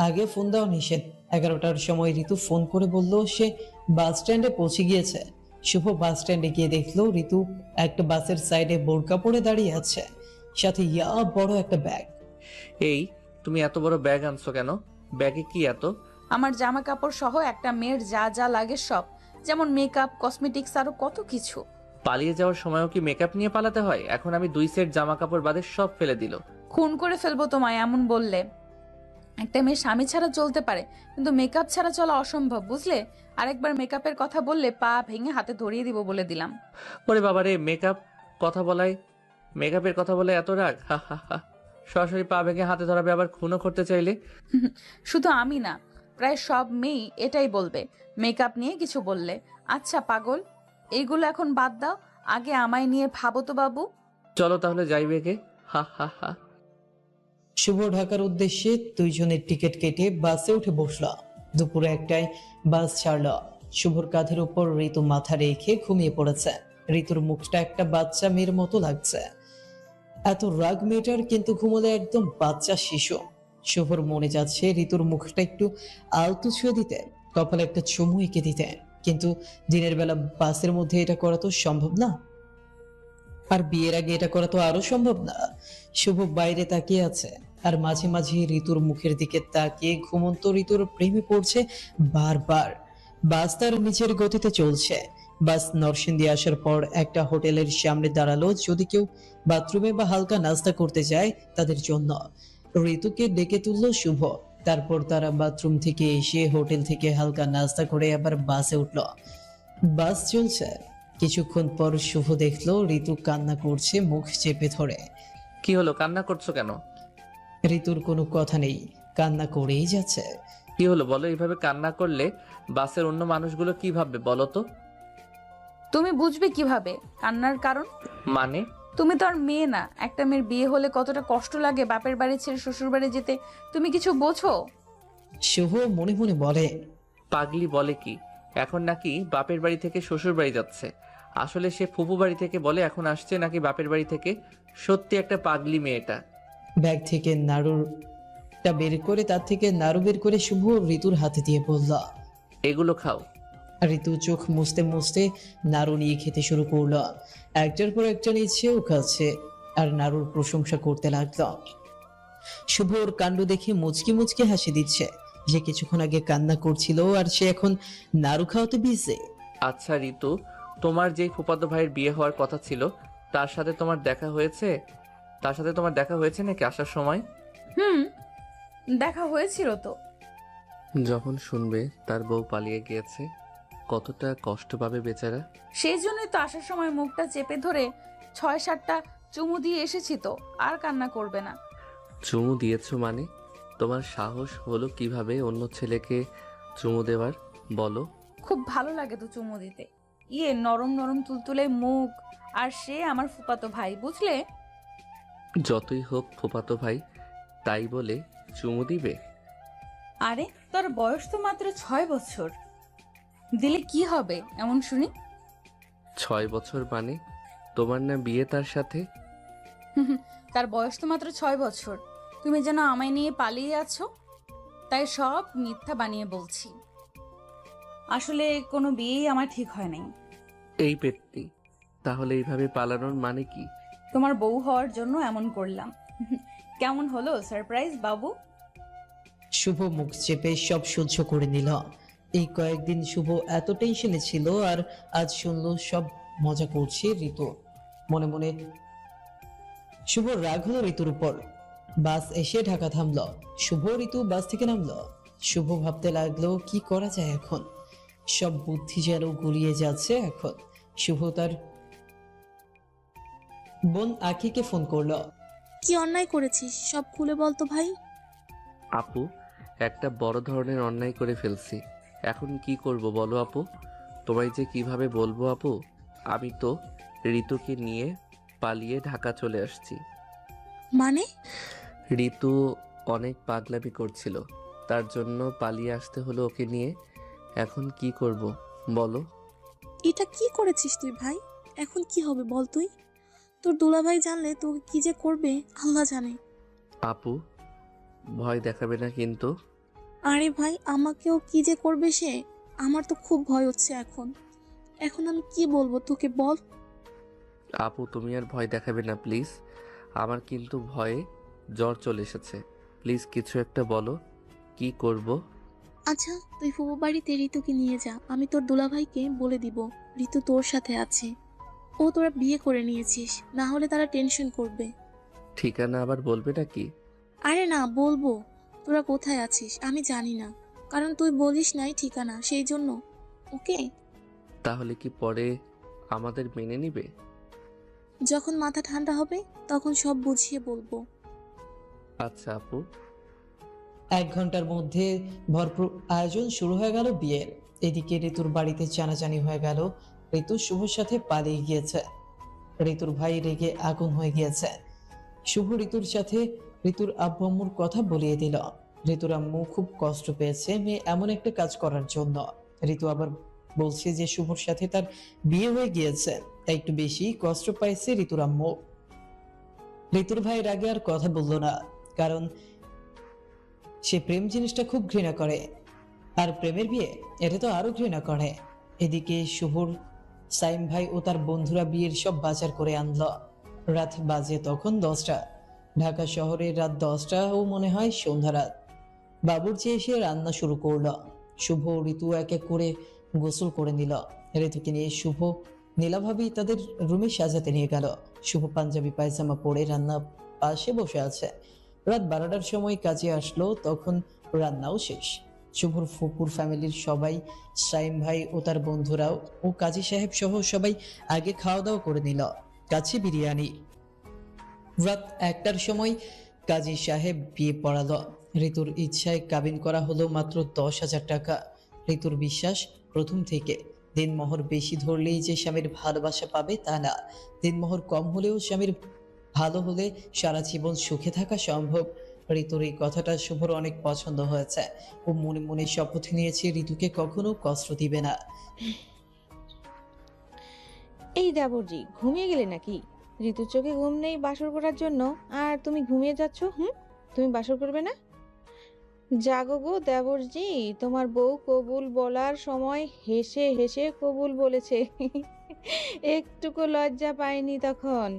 আগে ফোন দেওয়া নিষেধ। 11টার সময় ঋতু ফোন করে বলল সে বাস স্ট্যান্ডে পৌঁছে গিয়েছে। শুভ বাস স্ট্যান্ডে গিয়ে দেখলো ঋতু একটা বাসের সাইডে বোরকা পরে দাঁড়িয়ে আছে, সাথে ইয়া বড় একটা ব্যাগ। এই, তুমি এত বড় ব্যাগ আনছো কেন? ব্যাগে কি এত? আমার জামা কাপড় সহ একটা মেয়ের যা যা লাগে সব, যেমন মেকআপ, কসমেটিক্স, আরো কত কিছু। পালিয়ে যাওয়ার সময়ও কি মেকআপ নিয়ে পালাতে হয়? এখন আমি 2 সেট জামা কাপড় বাদে সব ফেলে দিল। খুন করে ফেলবো তোমায় এমন বললে। একটা মেয়ে স্বামী ছাড়া চলতে পারে, কিন্তু মেকআপ ছাড়া চলা অসম্ভব, বুঝলে? আরেকবার মেকআপের কথা বললে পা ভেঙে হাতে ধরিয়ে দিব বলে দিলাম। ওরে বাবারে, মেকআপের কথা বলে এত রাগ? হা হা হা। সরাসরি পা ভেঙে হাতে ধরাবে, আবার খুনও করতে চাইলে? শুধু আমি না, প্রায় সব মেয়েই এটাই বলবে মেকআপ নিয়ে কিছু বললে। আচ্ছা পাগল, এইগুলো এখন বাদ দাও, আগে আমায় নিয়ে ভাবো তো বাবু। চলো তাহলে যাই বেগে। হা হা হা। শুভ ঢাকার উদ্দেশ্যে দুইজনের টিকিট কেটে বাসে উঠে বসল। দুপুরে একটায় বাস ছাড়ল। শুভর কাঁধের উপর ঋতু মাথা রেখে ঘুমিয়ে পড়েছে। ঋতুর মুখটা একটা বাচ্চা মেয়ের মতো লাগছে। এত রাগ মেয়েটার, কিন্তু ঘুমোলে একদম বাচ্চা শিশু। শুভর মনে যাচ্ছে ঋতুর মুখটা একটু আলতো ছুঁয়ে দিতে, কপালে একটা চুমু এঁকে দিতে, কিন্তু দিনের বেলা বাসের মধ্যে এটা করা তো সম্ভব না, আর বিয়ের আগে এটা করা তো আরো সম্ভব না। শুভ বাইরে তাকিয়ে আছে, আর মাঝে মাঝে ঋতুর মুখের দিকে তাকিয়ে ঘুমন্ত ঋতুর প্রেমে পড়ছে বারবার। বাস তার নিচের গতিতে চলছে। বাস নরসিংদী আসার পর একটা হোটেলের সামনে দাঁড়ালো। যদি কেউ বাথরুমে বা হালকা নাস্তা করতে যায় তাদের জন্য। ঋতুকে ডেকে তুললো শুভ। তারপর তারা বাথরুম থেকে এসে হোটেল থেকে হালকা নাস্তা করে আবার বাসে উঠলো। বাস চলছে। কিছুক্ষণ পর শুভ দেখলো ঋতু কান্না করছে মুখ চেপে ধরে। কি হলো, কান্না করছো কেন? ঋতুর কোনো কথা নেই, কান্না করেই যাচ্ছে। কি হলো বলো? এইভাবে কান্না করলে বাসের অন্য মানুষগুলো কি ভাববে বলো তো? তুমি বুঝবে কিভাবে কান্নার কারণ? মানে? তুমি তো আর মেয়ে না। একটা মেয়ের বিয়ে হলে কতটা কষ্ট লাগে বাপের বাড়ি ছেড়ে শ্বশুর বাড়ি যেতে, তুমি কিছু বোঝো? শুভ মনে মনে বলে, পাগলি বলে কি? এখন নাকি বাপের বাড়ি থেকে শ্বশুর বাড়ি যাচ্ছে। আসলে সে ফুপু বাড়ি থেকে বলে এখন আসছে নাকি বাপের বাড়ি থেকে। সত্যি একটা পাগলি মেয়েটা। ব্যাগ থেকে নাড়ুটা বের করে, তার থেকে নাড়ু বের করে শুভ ঋতুর হাতে দিয়ে বলল। এগুলো খাও। ঋতু চোখ মুছতে মুছতে নাড়ু নিয়ে খেতে শুরু করলো। একটার পর একটা নিচ্ছেও খাচ্ছে, আর নাড়ুর প্রশংসা করতে লাগলো। শুভ ওর কাণ্ড দেখে মুচকি মুচকি হাসি দিচ্ছে। যে কিছুক্ষণ আগে কান্না করছিল, আর সে এখন নাড়ু খাওয়াতে বিজে। আচ্ছা ঋতু, তোমার যেই ফুফাতো ভাইয়ের বিয়ে হওয়ার কথা ছিল তার সাথে তোমার দেখা হয়েছে? নাকি আসার সময়? হুম, দেখা হয়েছিল তো। যখন শুনবে তার বউ পালিয়ে গিয়েছে, কতটা কষ্ট পাবে বেচারা। সেই জন্যই তো আসার সময় মুখটা চেপে ধরে 6-7টা চুমু দিয়ে এসেছি তো, আর কান্না করবে না। চুমু দিয়েছো মানে? তোমার সাহস হলো কিভাবে অন্য ছেলেকে চুমু দেওয়ার বলো? খুব ভালো লাগে তো চুমু দিতে। নরম নরম তুলতুলে মুখ, আর সে আমার ফুফাতো ভাই, বুঝলে? যতই হোক ফুফাতো ভাই, তাই বলে চুমু দিবে? আরে তোর বয়স তো মাত্র 6 বছর, দিলে কি হবে এমন শুনি? 6 বছর মানে? তোমার না বিয়ে তার সাথে? তার বয়স তো মাত্র 6 বছর। তুমি যেন আমায় নিয়ে পালিয়ে আছো, তাই সব মিথ্যা বানিয়ে বলছি। আসলে কোনো বিয়েই আমার ঠিক হয় নাই। এই পেটটি, তাহলে এইভাবে পালানোর মানে কি? তোমার বউ হওয়ার জন্য এমন করলাম। কেমন হলো সারপ্রাইজ বাবু? শুভ মুখ চেপে সব সহ্য করে নিল। এই কয়েকদিন শুভ এত টেনশনে ছিল, আর আজ শুনলো সব মজা করছে ঋতু। মনে মনে শুভ রাগ হলো ঋতুর উপর। বাস এসে ঢাকা থামলো। শুভ ঋতু বাস থেকে নামলো। শুভ ভাবতে লাগলো কি করা যায় এখন। সব বুদ্ধি যেন গুলিয়ে যাচ্ছে এখন। শুভ তার বোন আখিকে ফোন করলো। কি অন্যায় করেছিস সব খুলে বলতো ভাই। আপু, একটা বড় ধরনের অন্যায় করে ফেলছি। এখন কি করব বলো আপু? তোমায় যে কিভাবে বলবো আপু? আমি তো ঋতুকে নিয়ে পালিয়ে ঢাকা চলে আসছি। মানে? ঋতু অনেক পাগলামি করছিল, তার জন্য পালিয়ে আসতে হলো ওকে নিয়ে। এখন কি করব বলো? এটা কি করেছিস তুই ভাই? এখন কি হবে বল তুই? তোর দুলাভাই জানলে তোকে কি যে করবে আল্লাহ জানে। আপু, ভয় দেখাবে না কিন্তু। আরে ভাই, আমাকেও কি যে করবে সে, আমার তো খুব ভয় হচ্ছে এখন। এখন আমি কি বলবো তোকে বল। আপু তুমি আর ভয় দেখাবে না প্লিজ, আমার কিন্তু ভয়ে জ্বর চলে এসেছে। প্লিজ কিছু একটা বলো, কি করব? আচ্ছা তুই ফুফু বাড়িতে ঋতুকে নিয়ে যা, আমি তোর দুলাভাইকে বলে দিব ঋতু তোর সাথে আছে। ও তোরা বিয়ে করে নিয়েছিস, না হলে তারা টেনশন করবে। ঠিকানা আবার বলবে নাকি? আরে না বলবো, তোরা কোথায় আছিস আমি জানি না, কারণ তুই বলিস নাই ঠিকানা, সেই জন্য। ওকে, তাহলে কি পরে আমাদের মেনে নিবে? যখন মাথা ঠান্ডা হবে তখন সব বুঝিয়ে বলবো। আচ্ছা আপু। 1 ঘন্টার মধ্যে ভরপুর আয়োজন শুরু হয়ে গেল বিয়ের। এদিকে ঋতুর বাড়িতে জানাজানি হয়ে গেল ঋতু শুভর সাথে পালিয়ে গিয়েছে। ঋতুর ভাই রেগে আগুন হয়ে গিয়েছে। শুভ ঋতুর সাথে ঋতুর আব্বু আম্মুর কথা বলিয়ে দিল। ঋতুর আম্মু খুব কষ্ট পেয়েছে মেয়ে এমন একটা কাজ করার জন্য। ঋতু আবার বলছে যে শুভর সাথে তার বিয়ে হয়ে গিয়েছে, তাই একটু বেশি কষ্ট পাইছে ঋতুর আম্মু। ঋতুর ভাই রাগে আর কথা বলল না, কারণ সে প্রেম জিনিসটা খুব ঘৃণা করে, আর প্রেমের বিয়ে এটা তো আরো ঘৃণা করে। এদিকে শুভর সাইম ভাই ও তার বন্ধুরা বিয়ের সব বাজার করে আনলো। রাত বাজে তখন 10টা। ঢাকা শহরে রাত 10টা মনে হয় সন্ধ্যা রাত। বাবুর্চি এসে রান্না শুরু করলো। শুভ ও ঋতু এক এক করে গোসল করে নিল। ঋতুকে নিয়ে শুভ নীলাভাবি তাদের রুমে সাজাতে নিয়ে গেল। শুভ পাঞ্জাবি পায়জামা পরে রান্না পাশে বসে আছে। রাত 12টার সময় কাজে আসলো, তখন রান্নাও শেষ। শুভর ফুপুর ফ্যামিলির সবাই, সাইম ভাই ও তার বন্ধুরাও ও কাজী সাহেব সহ সবাই আগে খাওয়া দাওয়া করে নিল। কাছে বিরিয়ানি। রাত 1টার সময় কাজী সাহেব বিয়ে পড়ালো। ঋতুর ইচ্ছায় কাবিন করা হলো মাত্র 10,000 টাকা। ঋতুর বিশ্বাস প্রথম থেকে দিনমোহর বেশি ধরলেই যে স্বামীর ভালোবাসা পাবে তা না। দিনমোহর কম হলেও স্বামীর ভালো হলে সারা জীবন সুখে থাকা সম্ভব। ঋতুর এই কথাটা শুভর অনেক পছন্দ হয়েছে। ও মনে মনে শপথ নিয়েছে ঋতুকে কখনো কষ্ট দিবে না। এই দেবরজি, ঘুমিয়ে গেলে নাকি? ঋতুর চোখে ঘুম নেই বাসর করার জন্য, আর তুমি ঘুমিয়ে যাচ্ছ? তুমি বাসর করবে না? জাগো গো দেবরজি, তোমার বউ কবুল বলার সময় হেসে হেসে কবুল বলেছে। একটুকু লজ্জা পায়নি তখন।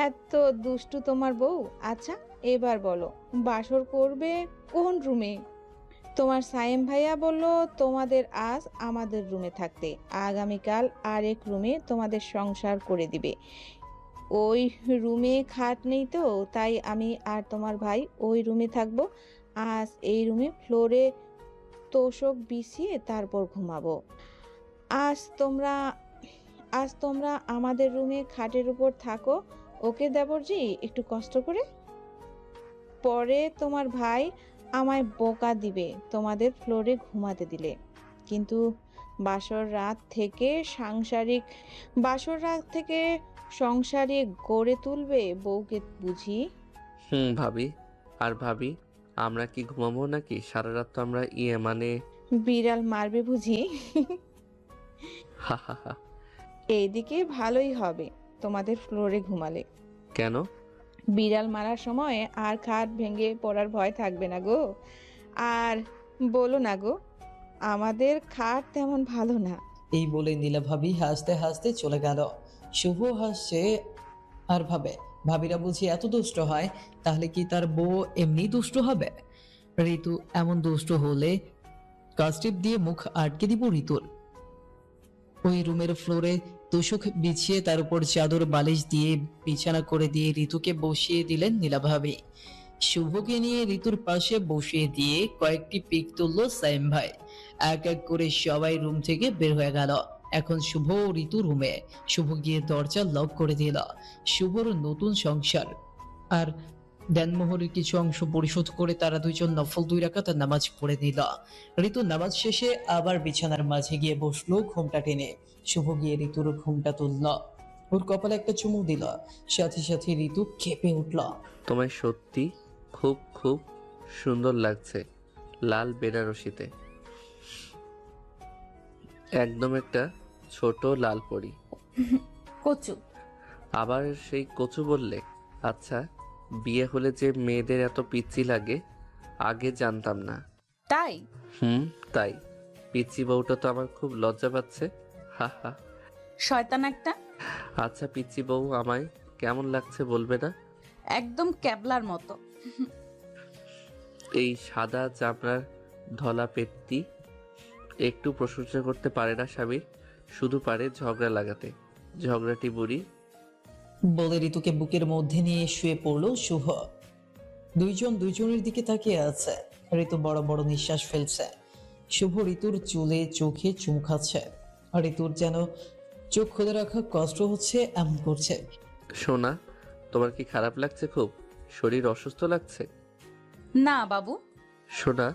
এত দুষ্টু তোমার বউ। আচ্ছা এবার বলো, বাসর করবে কোন রুমে? তোমার সায়েম ভাইয়া বলল তোমাদের আজ আমাদের রুমে থাকতে, আগামীকাল আরেক রুমে তোমাদের সংসার করে দিবে। ওই রুমে খাট নেই তো, তাই আমি আর তোমার ভাই ওই রুমে থাকবো। আজ এই রুমে ফ্লোরে তোশক বিছিয়ে তারপর ঘুমাবো। আজ তোমরা আজ তোমরা আমাদের রুমে খাটের উপর থাকো, ওকে দেবরজি, একটু কষ্ট করে। পরে তোমার ভাই আমায় বোকা দিবে তোমাদের ফ্লোরে ঘুমাতে দিলে। কিন্তু বাসর রাত থেকে সংসারিক গড়ে তুলবে বউকে বুঝি। ভাবি। আর ভাবি, আমরা কি ঘুমাবো নাকি? সারা রাত তো আমরা মানে বিড়াল মারবে বুঝি। হা হা হা। এইদিকে ভালোই হবে তোমাদের ফ্লোরে ঘুমালে। কেন? বিড়াল মারার সময় আর খাট ভেঙে পড়ার ভয় থাকবে না গো। আর বলো না গো, আমাদের খাট তেমন ভালো না। এই বলে নীলা ভাবি হাসতে হাসতে চলে গেল। শুভ হাসছে আর ভাবে, ভাবিরা বুঝি এত দুষ্ট হয়, তাহলে কি তার বউ এমনি দুষ্ট হবে? ঋতু এমন দুষ্ট হলে কাস্টিপ দিয়ে মুখ আটকে দিব ঋতুর। ওই রুমের ফ্লোরে তোশক বিছিয়ে তার উপর চাদর বালিশ দিয়ে বিছানা করে দিয়ে ঋতুকে বসিয়ে দিলেন নীলা ভাবি। শুভকে নিয়ে ঋতুর পাশে বসিয়ে দিয়ে কয়েকটি পিক তুললো সাইম ভাই। এক এক করে সবাই রুম থেকে বের হয়ে গেল। এখন শুভ ও ঋতু রুমে। শুভ গিয়ে দরজা লক করে দিল। শুভর নতুন সংসার আর দেনমোহরের কিছু অংশ পরিশোধ করে তারা দুইজন নফল 2 রাকাত নামাজ পড়ে নিল। ঋতু নামাজ শেষে আবার বিছানার মাঝে গিয়ে বসলো ঘুমটা টেনে। শুভ গিয়ে ঋতুর ঘুমটা তুলল, ওর কপালে একটা চুমু দিল। সাথে সাথে ঋতু কেঁপে উঠল। তোমায় সত্যি খুব খুব সুন্দর লাগছে লাল বেনারসিতে। একদম একটা ছোট লাল পরি। কচু। আবার সেই কচু বললে? আচ্ছা, বিয়ে হলে যে মেয়েদের এত পিচ্চি লাগে আগে জানতাম না। তাই? তাই। পিচ্ছি বউটা তো আমার খুব লজ্জা পাচ্ছে। হা হা। শয়তান একটা। আচ্ছা পিচ্ছি বউ আমায় কেমন লাগছে বলবে না? একদম ক্যাবলার মতো। এই সাদা চামড়ার ধলা পেটটি একটু প্রশংসা করতে পারে না স্বামীর, শুধু পারে ঝগড়া লাগাতে। ঝগড়াটি বুড়ি। বলে ঋতুকে বুকের মধ্যে নিয়ে শুয়ে পড়ল শুভ। দুইজন দুইজনের দিকে তাকিয়ে আছে। ঋতু বড় বড় নিঃশ্বাস ফেলছে। শুভ ঋতুর চুলে চোখে চুমু খাচ্ছে। আর ঋতুর যেন চোখ খুলে রাখা কষ্ট হচ্ছে এমন করছে। সোনা, তোমার কি খারাপ লাগছে? খুব শরীর অসুস্থ লাগছে? না বাবু। সোনা,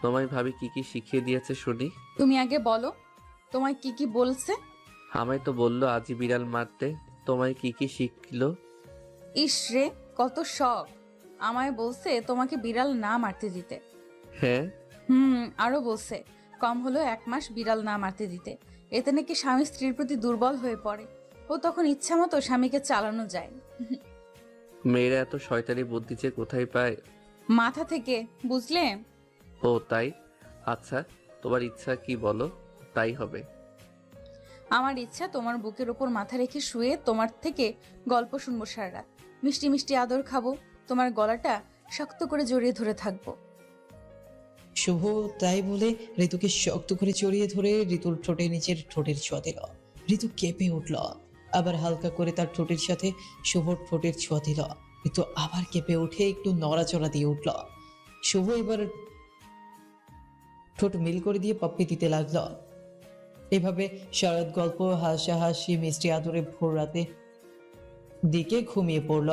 তোমায় ভাবি কি কি শিখিয়ে দিয়েছে শুনি। তুমি আগে বলো, তোমায় কি কি বলছে? আমায় তো বললো আজই বিড়াল মারতে। তোমায় কি কি শিখলো? ইস রে, কত শখ। আমায় বলছে তোমাকে বিড়াল না মারতে দিতে। হ্যাঁ। আরো বলছে কম হলো 1 মাস বিড়াল না মারতে দিতে। এতে নাকি স্বামী স্ত্রীর প্রতি দুর্বল হয়ে পড়ে। ও তখন ইচ্ছা মতো স্বামীকে চালানো যায়। মেয়েরা এত শয়তানি বুদ্ধি যে কোথায় পায়? মাথা থেকে, বুঝলে? ও তাই? আচ্ছা, তোমার ইচ্ছা কি বলো, তাই হবে। আমার ইচ্ছা তোমার বুকের ওপর মাথা রেখে শুয়ে তোমার থেকে গল্প শুনবো সারা রাত। মিষ্টি মিষ্টি আদর খাবো, তোমার গলাটা শক্ত করে জড়িয়ে ধরে থাকবো। শুভ তাই বলে ঋতুকে শক্ত করে জড়িয়ে ধরে ঋতুর ঠোঁটে নিচের ঠোঁটের ছোঁয়া দিল। ঋতু কেঁপে উঠল। আবার হালকা করে তার ঠোঁটের সাথে শুভর ঠোঁটের ছোঁয়া দিল। ঋতু আবার কেঁপে উঠে একটু নড়াচড়া দিয়ে উঠল। শুভ এবার ঠোঁট মিল করে দিয়ে পাপ্পি দিতে লাগলো। এভাবে সারাত গল্প, হাসাহাসি, মিষ্টি আদরে ভোর রাতে দিকে ঘুমিয়ে পড়ল।